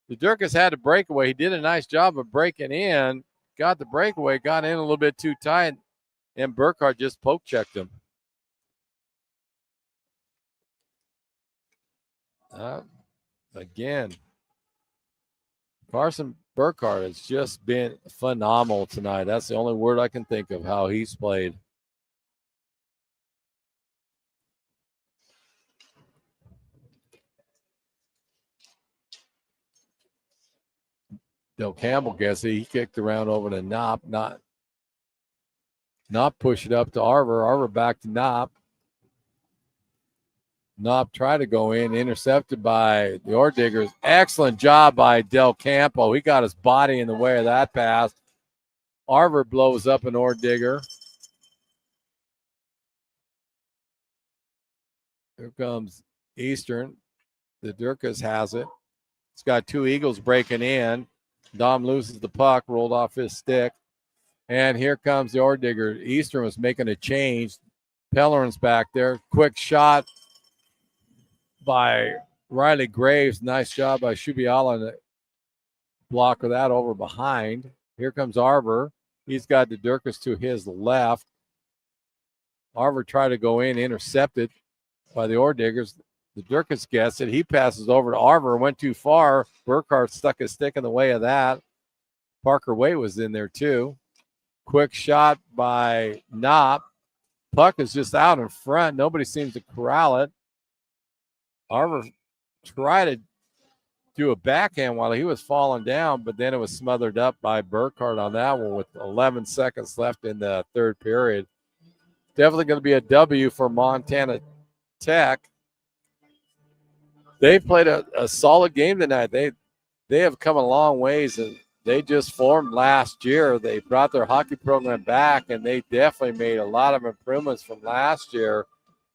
The Durkis had a breakaway. He did a nice job of breaking in, got the breakaway, got in a little bit too tight, and Burkhart just poke checked him. Again, Carson Burkhart has just been phenomenal tonight. That's the only word I can think of how he's played. Del Campbell gets it. He kicked around over to Knopp. Knopp pushed it up to Arver. Arver back to Knopp. Knopp tried to go in, intercepted by the Orediggers. Excellent job by Del Campo. He got his body in the way of that pass. Arver blows up an Oredigger. Here comes Eastern. The Durkis has it. It's got two Eagles breaking in. Dom loses the puck, rolled off his stick. And here comes the Oredigger. Eastern was making a change. Pellerin's back there. Quick shot by Riley Graves. Nice job by Shubiala to block that over behind. Here comes Arver. He's got the Durkis to his left. Arver tried to go in, intercepted by the Orediggers. The Durkis gets it. He passes over to Arver. Went too far. Burkhart stuck his stick in the way of that. Parker Way was in there too. Quick shot by Knopp. Puck is just out in front. Nobody seems to corral it. Arver tried to do a backhand while he was falling down, but then it was smothered up by Burkhart on that one with 11 seconds left in the third period. Definitely going to be a W for Montana Tech. They played a solid game tonight. They have come a long ways, and they just formed last year. They brought their hockey program back, and they definitely made a lot of improvements from last year.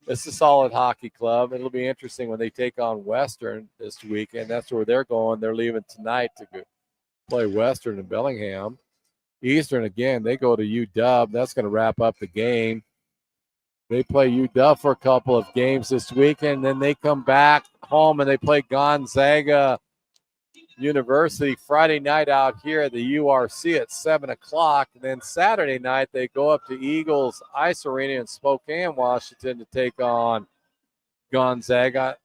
It's a solid hockey club. It'll be interesting when they take on Western this weekend. That's where they're going. They're leaving tonight to go play Western in Bellingham. Eastern, again, they go to UW. That's going to wrap up the game. They play UW for a couple of games this weekend. Then they come back home and they play Gonzaga University Friday night out here at the URC at 7 o'clock. And then Saturday night, they go up to Eagles Ice Arena in Spokane, Washington to take on Gonzaga.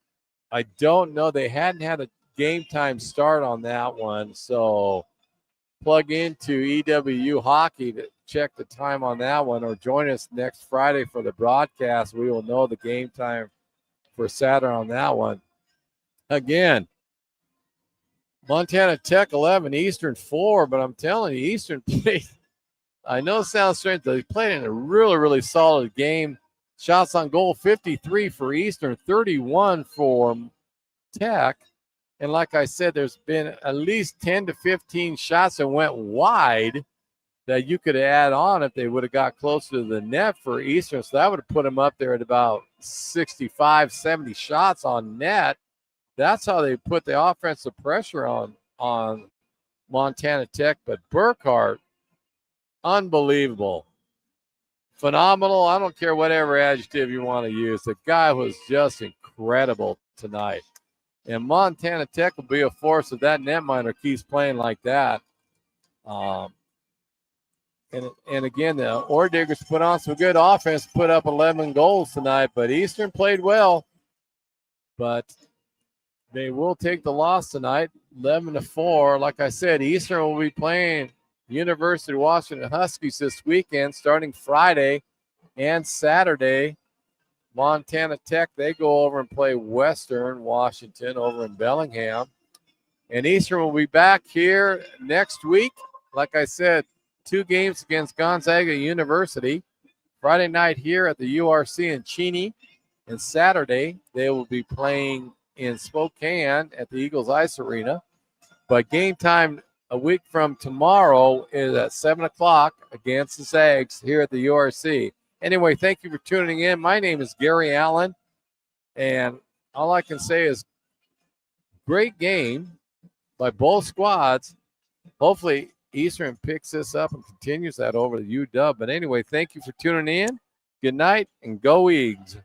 I don't know. They hadn't had a game time start on that one. So plug into EWU Hockey to check the time on that one, or join us next Friday for the broadcast. We will know the game time for Saturday on that one. Again, Montana Tech 11, Eastern 4, but I'm telling you, Eastern played, I know it sounds strange, they played in a really, really solid game. Shots on goal, 53 for Eastern, 31 for Tech. And like I said, there's been at least 10 to 15 shots that went wide that you could add on if they would have got closer to the net for Eastern. So that would have put them up there at about 65, 70 shots on net. That's how they put the offensive pressure on Montana Tech. But Burkhart, unbelievable. Phenomenal. I don't care whatever adjective you want to use. The guy was just incredible tonight. And Montana Tech will be a force if that netminder keeps playing like that. And again, the Orediggers put on some good offense, put up 11 goals tonight, but Eastern played well. But they will take the loss tonight, 11-4. Like I said, Eastern will be playing University of Washington Huskies this weekend, starting Friday and Saturday. Montana Tech, they go over and play Western Washington over in Bellingham. And Eastern will be back here next week. Like I said, 2 games against Gonzaga University. Friday night here at the URC in Cheney. And Saturday, they will be playing in Spokane at the Eagles Ice Arena. But game time a week from tomorrow is at 7 o'clock against the Zags here at the URC. Anyway, thank you for tuning in. My name is Gary Allen, and all I can say is great game by both squads. Hopefully, Eastern picks this up and continues that over the UW. But anyway, thank you for tuning in. Good night, and go Eags.